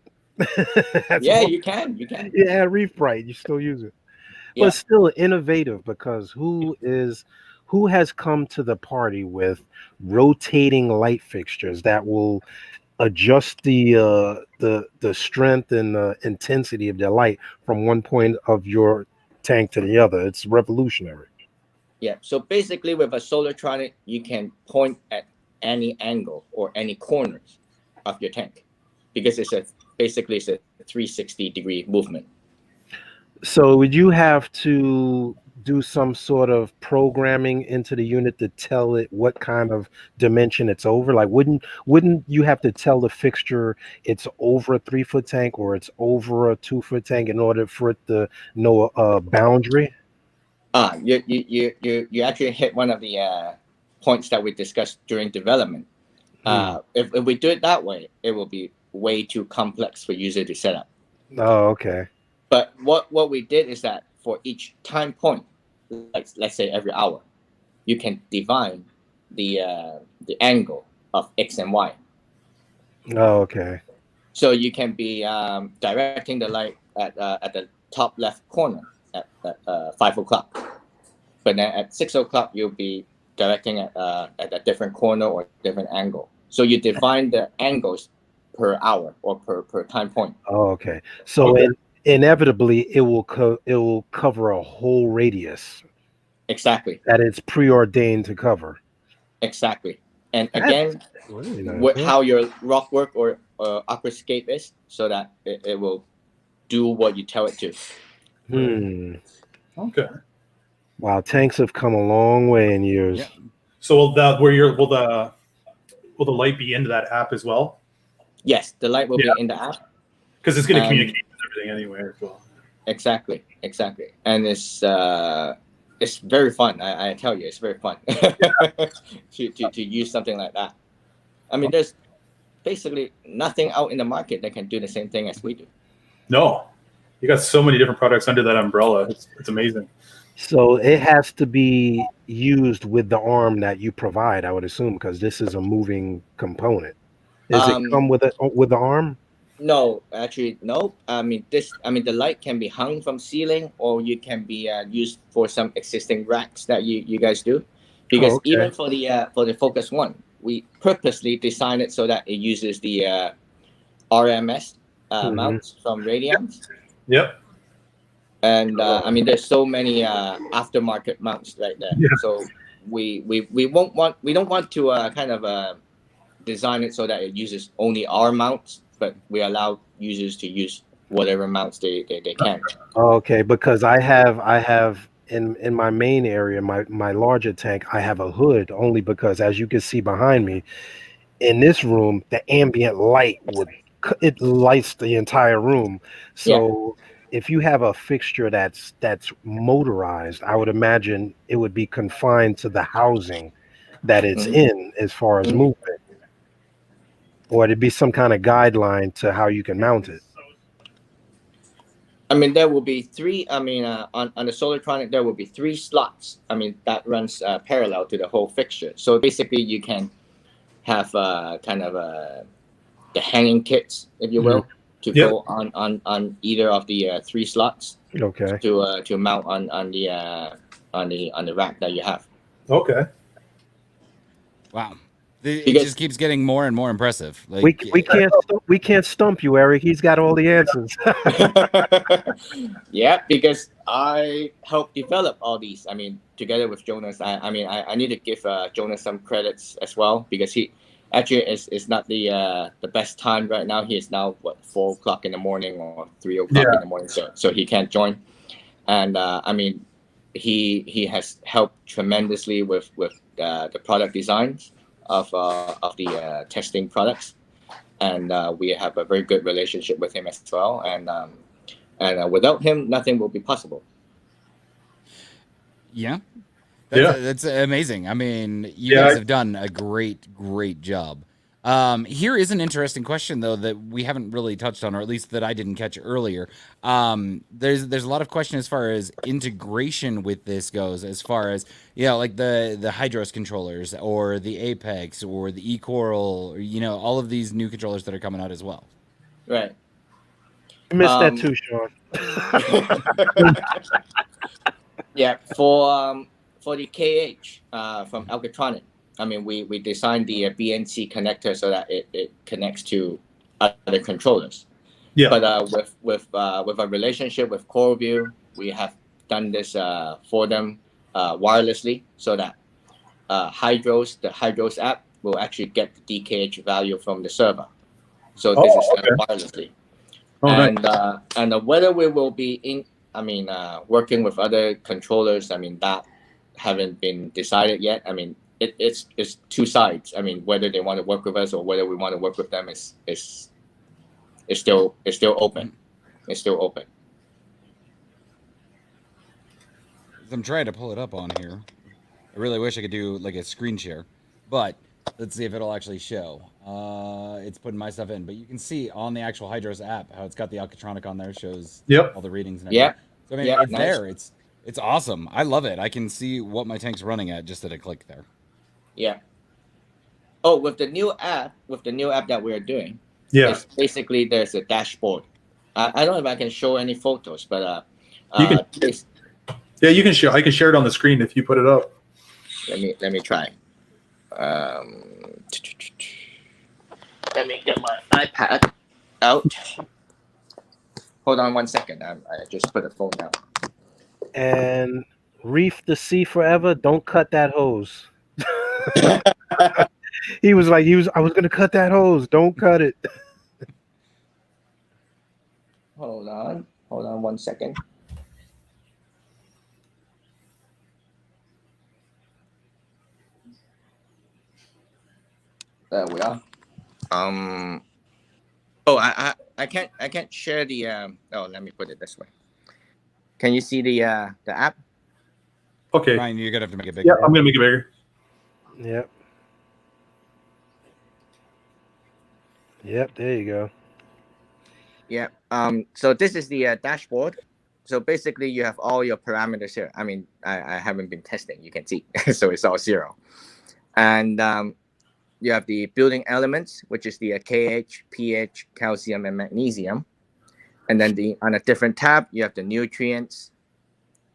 Yeah, you can. You add Reef Bright, you still use it. Yeah. But still innovative, because who has come to the party with rotating light fixtures that will adjust the strength and the intensity of the light from one point of your tank to the other? It's revolutionary. Yeah. So basically, with a Solartronic, you can point at any angle or any corners of your tank, because it's a 360-degree movement. So would you have to do some sort of programming into the unit to tell it what kind of dimension it's over? Like, wouldn't you have to tell the fixture it's over a 3-foot tank or it's over a 2-foot tank in order for it to know a boundary? You actually hit one of the points that we discussed during development. If we do it that way, it will be way too complex for user to set up. Oh, okay. But what we did is that for each time point, like let's say every hour, you can define the angle of X and Y. Oh, okay. So you can be directing the light at the top left corner at 5 o'clock, but then at 6 o'clock you'll be directing at a different corner or different angle. So you define the angles per hour or per time point. Oh, okay. So inevitably it will cover a whole radius. Exactly. That it's preordained to cover. Exactly. And again, how your rock work or aquascape is, so that it will do what you tell it to. Okay. Wow, tanks have come a long way in years. Yeah. So will the light be into that app as well? Yes, the light will be in the app, because it's going to communicate with everything anyway as well. Exactly, and it's very fun. I tell you, it's very fun to use something like that. I mean, there's basically nothing out in the market that can do the same thing as we do. No, you got so many different products under that umbrella. It's amazing. So it has to be used with the arm that you provide, I would assume, because this is a moving component. Does it come with the arm? No, actually, no. I mean, the light can be hung from ceiling, or you can be used for some existing racks that you guys do. Because even for the Focus One, we purposely designed it so that it uses the RMS mounts from Radiance. Yep. And I mean, there's so many aftermarket mounts right there. Yeah. So we don't want to kind of design it so that it uses only our mounts, but we allow users to use whatever mounts they can. Okay, because I have in my main area, my larger tank, I have a hood only because, as you can see behind me, in this room, the ambient light it lights the entire room. So if you have a fixture that's motorized, I would imagine it would be confined to the housing that it's in as far as movement, or it'd be some kind of guideline to how you can mount it. I mean, there will be three. I mean, on the Solartronic, there will be 3 slots. I mean, that runs parallel to the whole fixture. So basically, you can have kind of the hanging kits, if you will, to go on either of the 3 slots. Okay. To mount on the rack that you have. Okay. Wow. It just keeps getting more and more impressive. Like we can't stump you, Eric. He's got all the answers. Yeah, because I helped develop all these. I mean, together with Jonas. I mean, I need to give Jonas some credits as well, because he actually is not the best time right now. He is now 4 o'clock in the morning or 3 o'clock in the morning, so he can't join. And I mean, he has helped tremendously with the product designs of the testing products, and we have a very good relationship with him as well. And without him, nothing will be possible. Yeah, that's amazing. I mean, you guys have done a great job. Here is an interesting question, though, that we haven't really touched on, or at least that I didn't catch earlier. There's a lot of question as far as integration with this goes, as far as, you know, like the Hydros controllers or the Apex or the eCoral, or, you know, all of these new controllers that are coming out as well. Right. I missed that too, Sean. Yeah, for the KH from Alcatronic, I mean, we designed the BNC connector so that it connects to other controllers. Yeah. But with a relationship with CoreView, we have done this for them wirelessly, so that the Hydros app will actually get the DKH value from the server. So this is done wirelessly. And whether we will be working with other controllers, I mean, that haven't been decided yet. I mean, it's 2 sides. I mean, whether they want to work with us or whether we want to work with them is still open. It's still open. I'm trying to pull it up on here. I really wish I could do like a screen share, but let's see if it'll actually show. It's putting my stuff in, but you can see on the actual Hydros app how it's got the Alcatronic on there, shows all the readings and everything. Yeah. So I mean, it's nice. There. It's awesome. I love it. I can see what my tank's running at just at a click there. Yeah. Oh, with the new app that we're doing, it's basically there's a dashboard. I don't know if I can show any photos, but you can. You can share. I can share it on the screen if you put it up. Let me try. Let me get my iPad out. Hold on 1 second. I just put the phone down. And reef the sea forever. Don't cut that hose. I was gonna cut that hose. Don't cut it. Hold on 1 second. There we are. I can't share the let me put it this way. Can you see the app? Okay. Ryan, you're gonna have to make it bigger. Yeah, I'm gonna make it bigger. Yep. Yep, there you go. Yeah. So this is the dashboard. So basically you have all your parameters here. I mean, I haven't been testing, you can see. So it's all 0. And you have the building elements, which is the KH, pH, calcium, and magnesium. And then on a different tab, you have the nutrients.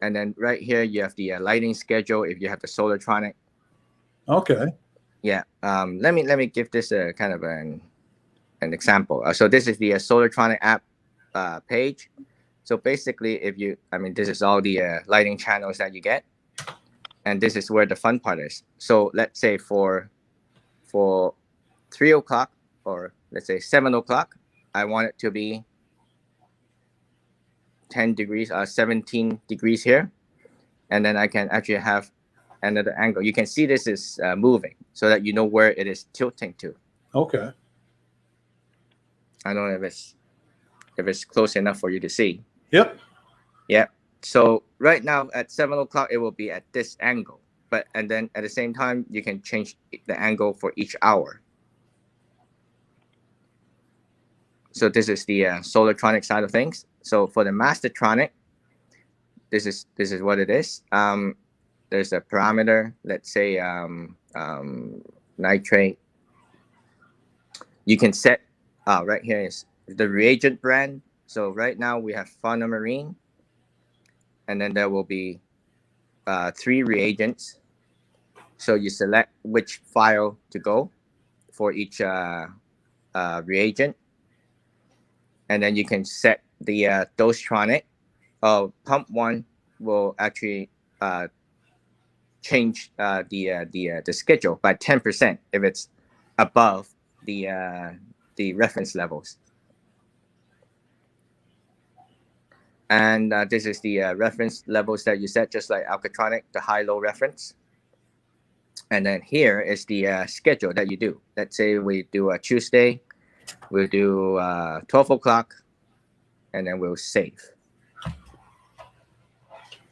And then right here, you have the lighting schedule if you have the Solartronic. Okay. Yeah. Let me give this a kind of an example. So this is the Solartronic app page. So basically, this is all the lighting channels that you get. And this is where the fun part is. So let's say for 3 o'clock, or let's say 7 o'clock, I want it to be 10 degrees, 17 degrees here. And then I can actually have another angle. You can see this is moving so that you know where it is tilting to. Okay. I don't know if it's close enough for you to see. Yep. Yeah. So right now at 7 o'clock, it will be at this angle. And then at the same time, you can change the angle for each hour. So this is the Solartronic side of things. So for the Mastertronic, this is what it is. There's a parameter, let's say nitrate. You can set, right here is the reagent brand. So right now we have Fauna Marine, and then there will be 3 reagents. So you select which file to go for each reagent, and then you can set the Dostronic. Pump 1 will actually change the schedule by 10% if it's above the reference levels. And this is the reference levels that you set, just like Alcatronic, the high-low reference. And then here is the schedule that you do. Let's say we do a Tuesday, we'll do 12 o'clock, and then we'll save.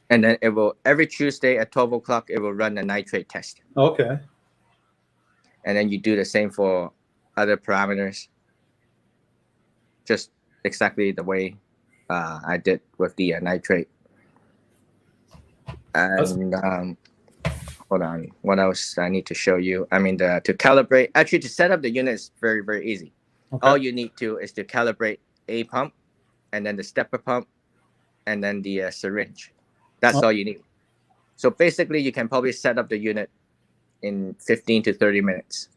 And then it will, every Tuesday at 12 o'clock, it will run a nitrate test. Okay. And then you do the same for other parameters. Just exactly the way I did with the nitrate. And hold on, what else I need to show you? I mean, to calibrate, actually to set up the unit is very, very easy. Okay. All you need to is to calibrate a pump, and then the stepper pump, and then the syringe. That's all you need. So basically, you can probably set up the unit in 15 to 30 minutes.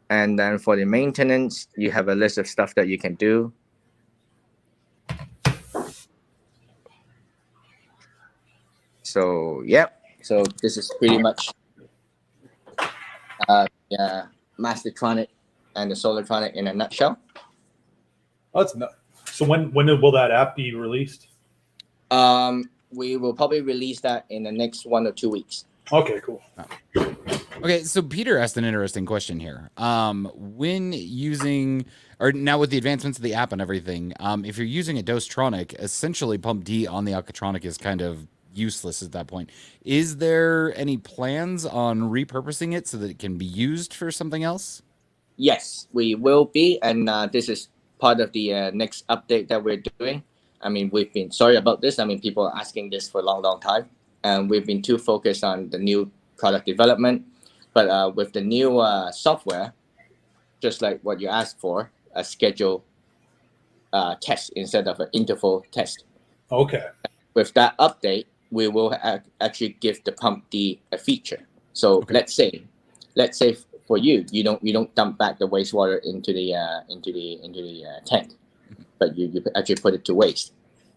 And then for the maintenance, you have a list of stuff that you can do. So, yep. So this is pretty much Mastertronic and the Solartronic in a nutshell. Oh, that's not. So when will that app be released? We will probably release that in the next 1 or 2 weeks. Okay, cool. Okay, so Peter asked an interesting question here. When using, or now with the advancements of the app and everything, if you're using a Dostronic, essentially Pump D on the Alcatronic is kind of useless at that point. Is there any plans on repurposing it so that it can be used for something else? Yes, we will be, and this is part of the next update that we're doing. I mean, we've been sorry about this. I mean, people are asking this for a long, long time, and we've been too focused on the new product development. But with the new software, just like what you asked for, a schedule test instead of an interval test. Okay. With that update, we will actually give the Pump D a feature. So let's say for you don't dump back the wastewater into the tank, but you actually put it to waste.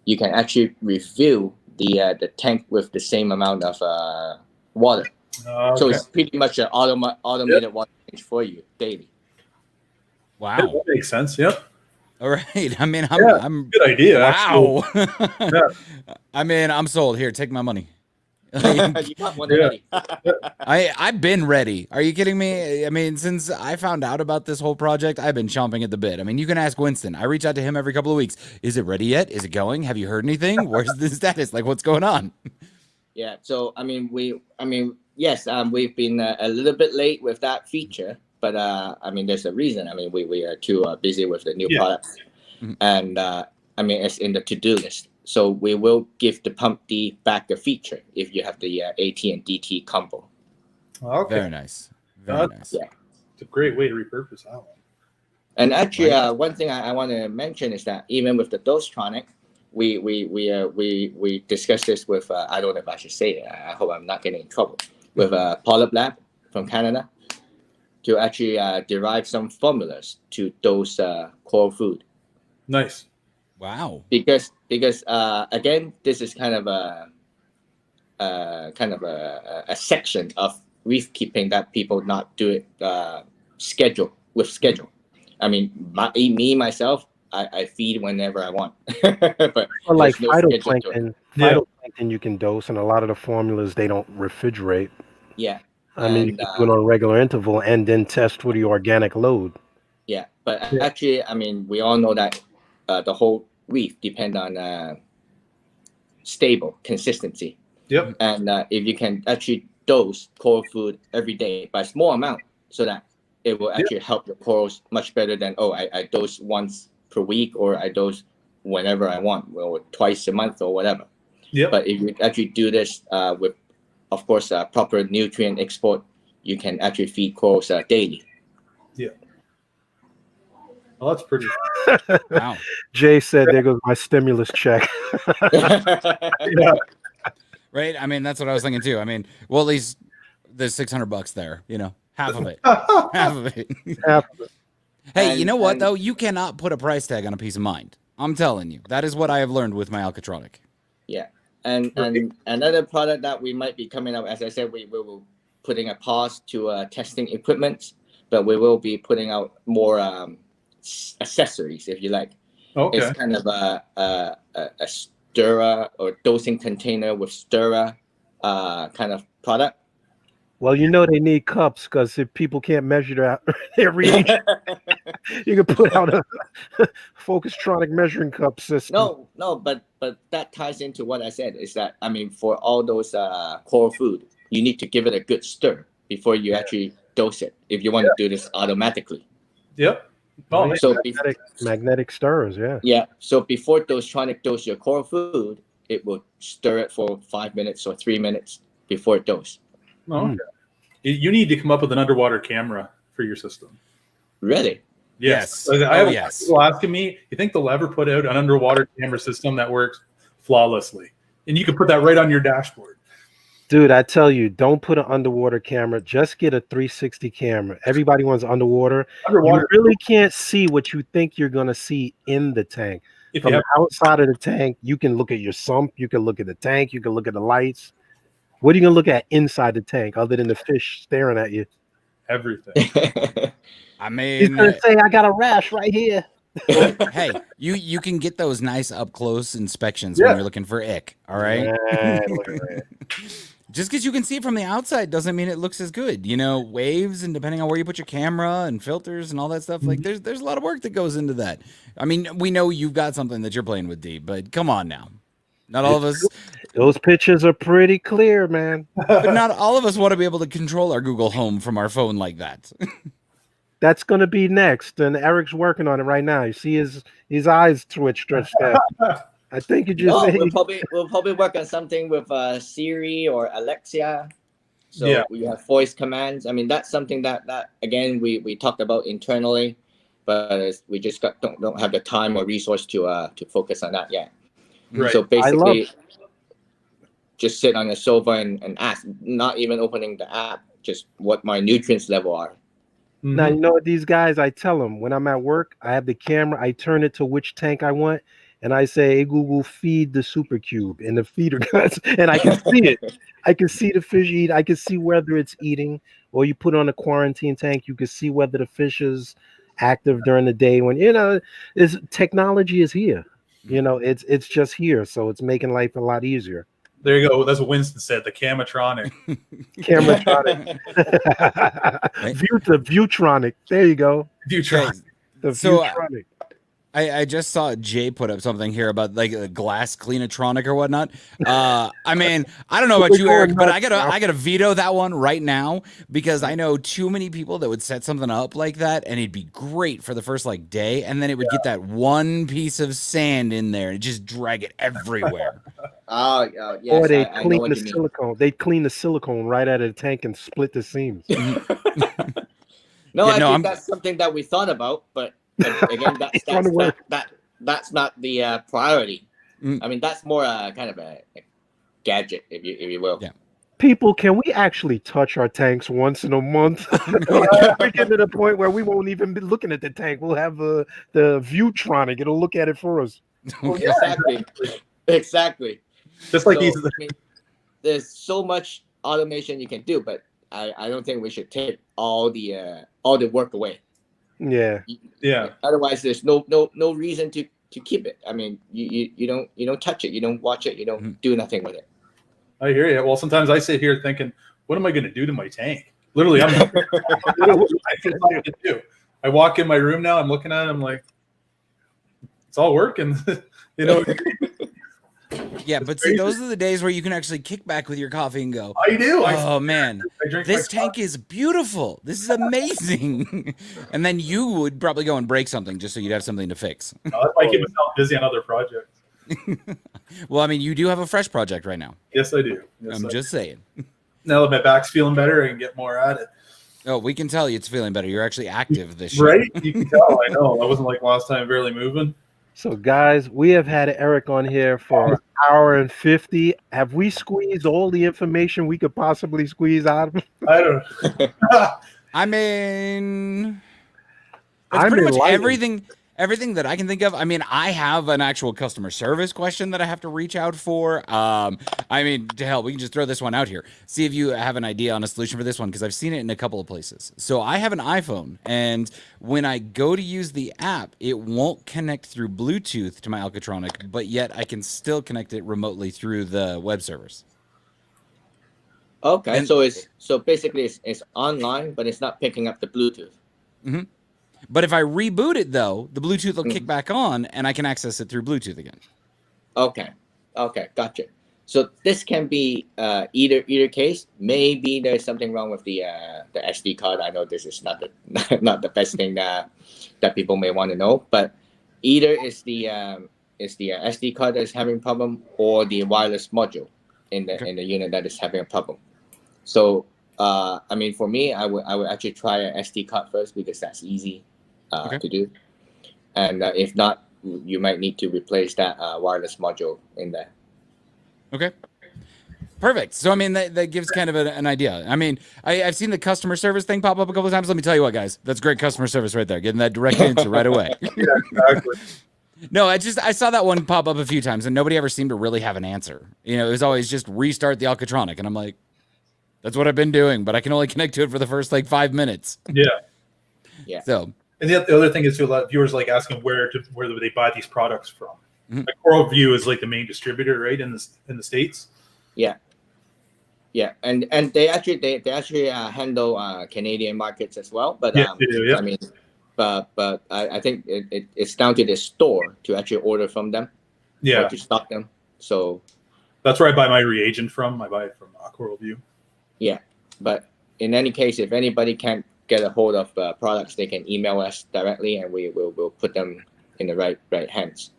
You can actually refill the tank with the same amount of water. Okay. So it's pretty much an automated water change for you daily. Wow, Yeah, that makes sense. Yep. All right. I mean, I'm good idea. Wow. Yeah. I mean, I'm sold. Here, take my money. You got one already. I've been ready. Are you kidding me? I mean, since I found out about this whole project, I've been chomping at the bit. I mean, you can ask Winston. I reach out to him every couple of weeks. Is it ready yet? Is it going? Have you heard anything? Where's the status? Like, what's going on? Yeah. So yes, we've been a little bit late with that feature, but I mean, there's a reason. I mean, we are too busy with the new products, and I mean, it's in the to-do list. So we will give the Pump D back a feature if you have the AT and DT combo. Okay. Very nice. Very nice. Yeah. It's a great way to repurpose that one. And actually, one thing I want to mention is that even with the Dostronic, we discussed this with I don't know if I should say it. I hope I'm not getting in trouble with Polyp Lab from Canada to actually derive some formulas to those core food. Nice. Wow. Because again, this is kind of a section of reef keeping that people not do it schedule. I mean, me myself, I feed whenever I want, but Or like there's no schedule to it. phytoplankton. Yeah. Phytoplankton you can dose, and a lot of the formulas they don't refrigerate. Yeah, I mean, you And, can do it on a regular interval and then test for the organic load. yeah. But Yeah. actually, I mean, we all know that the whole reef depend on stable consistency. Yep. And if you can actually dose coral food every day by small amount, so that it will actually help your corals much better than I dose once per week, or I dose whenever I want, or twice a month or whatever. Yep. But if you actually do this with, of course, proper nutrient export, you can actually feed corals daily. Well, that's pretty. Wow. Jay said, "There goes my stimulus check." Yeah. Right. I mean, that's what I was thinking too. I mean, well, at least there's $600 there. You know, half of it. Half of it. Hey, you know what though? You cannot put a price tag on a peace of mind. I'm telling you, that is what I have learned with my Alcatronic. Yeah, and another product that we might be coming up, as I said, we will putting a pause to testing equipment, but we will be putting out more accessories, if you like. Okay. It's kind of a stirrer or dosing container with stirrer kind of product. Well, you know they need cups, because if people can't measure their reading, you can put out a Focustronic measuring cup system. No, but that ties into what I said, is that, I mean, for all those coral food, you need to give it a good stir before you actually dose it, if you want to do this automatically. Yep. Oh, So magnetic stirrers, yeah. yeah, so before Tronic dose your coral food, it will stir it for 5 minutes or 3 minutes before it dose. okay. You need to come up with an underwater camera for your system. Really? Yes. Yes. I have Oh, yes. people asking me, you think they'll ever put out an underwater camera system that works flawlessly? And you can put that right on your dashboard. Dude, I tell you, don't put an underwater camera. Just get a 360 camera. Everybody wants underwater. Underwater, You really can't see what you think you're going to see in the tank. if From you have the outside of the tank, you can look at your sump, you can look at the tank, you can look at the lights. What are you going to look at inside the tank other than the fish staring at you? everything. I He's mean, going to say, I got a rash right here. hey, you can get those nice up close inspections Yeah. when you're looking for ick. All right. Man, look at that. Just because you can see it from the outside doesn't mean it looks as good. You know, waves, and depending on where you put your camera and filters and all that stuff, like there's a lot of work that goes into that. I mean, we know you've got something that you're playing with, D, but come on now. Not all of us, Those pictures are pretty clear, man. but not all of us want to be able to control our Google Home from our phone like that. That's going to be next, and Eric's working on it right now. You see his eyes stretched out. I think you just No, we'll probably work on something with Siri or Alexa. So Yeah. we have voice commands. I mean, that's something that again we talked about internally, but we just don't have the time or resource to focus on that yet. Right. So basically, just sit on the sofa and ask, not even opening the app, just what my nutrients level are. Now, you know what these guys, I tell them when I'm at work, I have the camera, I turn it to which tank I want, and I say, hey, Google, feed the super cube in the feeder guts, and I can see it. I can see the fish eat. I can see whether it's eating, or you put on a quarantine tank, you can see whether the fish is active during the day. When, you know, technology is here. You know, it's just here, so it's making life a lot easier. There you go. That's what Winston said. The Camatronic. Cameratronic. The Viewtronic. There you go. Viewtronic. The So, Viewtronic. I just saw Jay put up something here about like a glass cleanatronic or whatnot. I mean, I don't know about you, Eric, but I gotta veto that one right now, because I know too many people that would set something up like that, and it'd be great for the first like day, and then it would get that one piece of sand in there and just drag it everywhere. Yes, Or they I know clean what the you mean. silicone. They clean the silicone right out of the tank and split the seams. No, Yeah, I no, think I'm- that's something that we thought about, but again, that's not the priority. I mean, that's more kind of a gadget, if you will. Yeah. People, can we actually touch our tanks once in a month? We're getting to the point where we won't even be looking at the tank. We'll have the Viewtronic. It'll look at it for us. Exactly. Just like So, these. I mean, there's so much automation you can do, but I don't think we should take all the work away. Yeah. Yeah. Otherwise, there's no reason to keep it. I mean, you don't touch it, you don't watch it, you don't do nothing with it. I hear you. Well, sometimes I sit here thinking, what am I going to do to my tank? Literally, I do. I walk in my room now, I'm looking at it, I'm like, it's all working. You know. Yeah, but see, those are the days where you can actually kick back with your coffee and go, I do. oh man, I drink this my tank is beautiful. This is amazing. And then you would probably go and break something just so you'd have something to fix. I keep myself busy on other projects. Well, I mean, you do have a fresh project right now. Yes, I do. Yes, I'm just saying. Now that my back's feeling better, I can get more at it. Oh, we can tell you it's feeling better. You're actually active this year. Right? You can tell. I know. I wasn't like last time, barely moving. So, guys, we have had Eric on here for an hour and 50. Have we squeezed all the information we could possibly squeeze out of him? I don't know. I mean, that's pretty much everything that I can think of. I mean, I have an actual customer service question that I have to reach out for. I mean, to hell, we can just throw this one out here. See if you have an idea on a solution for this one, because I've seen it in a couple of places. So I have an iPhone, and when I go to use the app, it won't connect through Bluetooth to my Alcatronic, but yet I can still connect it remotely through the web servers. Okay, And- so basically it's online, but it's not picking up the Bluetooth. Mm-hmm. But if I reboot it, though, the Bluetooth will kick back on, and I can access it through Bluetooth again. Okay, gotcha. So this can be either case. Maybe there's something wrong with the SD card. I know this is not the best thing that people may want to know, but either is the SD card that is having problem, or the wireless module in the unit that is having a problem. So I mean, for me, I would actually try an SD card first, because that's easy to do, and if not, you might need to replace that wireless module in there. Okay. Perfect. So, I mean, that gives kind of an idea. I mean, I've seen the customer service thing pop up a couple of times. Let me tell you what, guys, that's great customer service right there. Getting that direct answer right away. Yeah, exactly. No, I saw that one pop up a few times, and nobody ever seemed to really have an answer. You know, it was always just restart the Alcatronic, and I'm like, that's what I've been doing, but I can only connect to it for the first like 5 minutes. Yeah. So, and the other thing is, too, a lot of viewers like asking where do they buy these products from. Mhm. Like Coral View is like the main distributor, right, in the States. Yeah, and they actually handle Canadian markets as well. But Yeah, they do, yeah. I mean, but I think it's down to the store to actually order from them. Yeah, Or to stock them. So that's where I buy my reagent from. I buy it from Coral View. yeah, but in any case, if anybody can't get a hold of products, they can email us directly, and we'll put them in the right hands.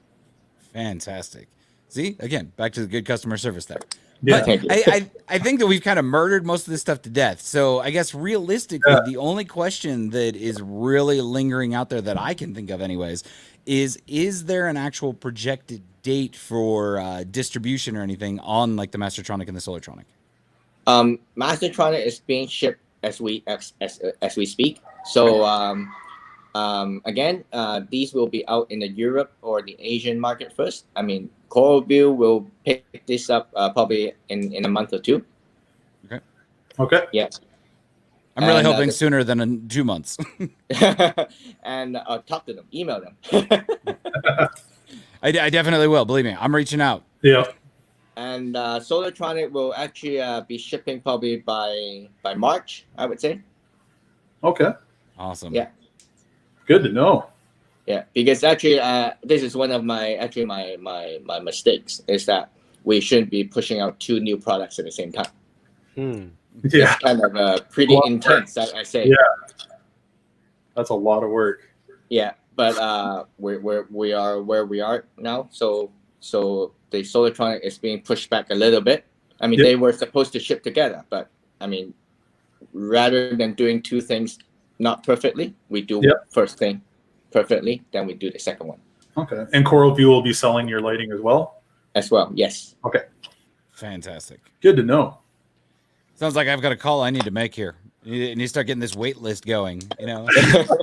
fantastic. See, again, back to the good customer service there. Yeah. But Thank you. I think that we've kind of murdered most of this stuff to death. So I guess realistically, the only question that is really lingering out there that I can think of anyways is there an actual projected date for distribution or anything on like the Mastertronic and the Solartronic? Mastertronic is being shipped as we speak. So again, these will be out in the Europe or the Asian market first. I mean, Coral View will pick this up probably in a month or two. Okay. Yeah. I'm really And, hoping sooner than in 2 months. And talk to them, email them. I definitely will. Believe me, I'm reaching out. Yeah. And Solartronic will actually be shipping probably by March, I would say. Okay. Awesome. Yeah. Good to know. Yeah, because actually, this is one of my mistakes, is that we shouldn't be pushing out 2 new products at the same time. Yeah. It's kind of pretty intense, I say. Yeah. That's a lot of work. Yeah, but we are where we are now. So the Solartronic is being pushed back a little bit. I mean, Yep. they were supposed to ship together, but I mean, rather than doing 2 things not perfectly, we do Yep. first thing perfectly, then we do the second one Okay. And Coral View will be selling your lighting as well? as well. Yes. Okay. Fantastic. Good to know. Sounds like I've got a call I need to make here. You need to start getting this wait list going, you know?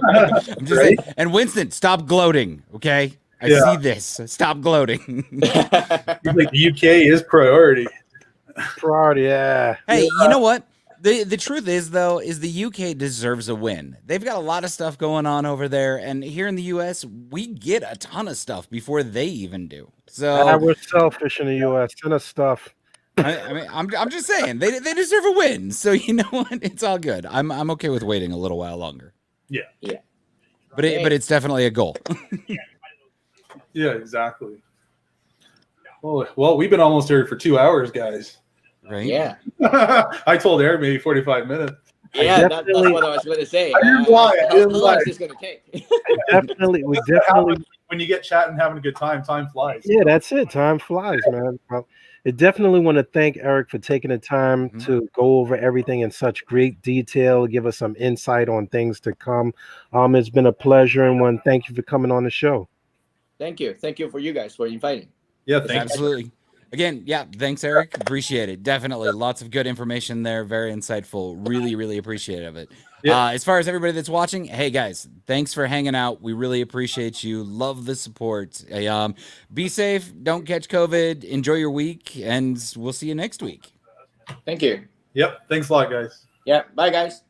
I'm just saying. And Winston, stop gloating, okay? I Yeah. see this. Stop gloating. Like the UK is priority. Priority, yeah. Hey, you know what? The truth is, though, is the UK deserves a win. They've got a lot of stuff going on over there, and here in the US, we get a ton of stuff before they even do. So We're selfish in the U.S. Send us stuff. I mean, I'm just saying they deserve a win. So you know what? It's all good. I'm okay with waiting a little while longer. Yeah. But it's definitely a goal. Yeah, exactly. Well, we've been almost here for 2 hours, guys. Right? Yeah. I told Eric maybe 45 minutes. Yeah, that's what I was going to say. I didn't lie. I How didn't long lie. is this going to take? We definitely. When you get chatting, having a good time flies. Yeah, that's it. Time flies, man. Well, I definitely want to thank Eric for taking the time to go over everything in such great detail, give us some insight on things to come. It's been a pleasure, and one, thank you for coming on the show. Thank you. Thank you for you guys for inviting. Yeah, thank you. Absolutely. Again, yeah, thanks, Eric. Appreciate it. Definitely. Lots of good information there. Very insightful. Really, really appreciative of it. Yeah. As far as everybody that's watching, hey, guys, thanks for hanging out. We really appreciate you. Love the support. Be safe. Don't catch COVID. Enjoy your week, and we'll see you next week. Thank you. Yep. Thanks a lot, guys. Yeah. Bye, guys.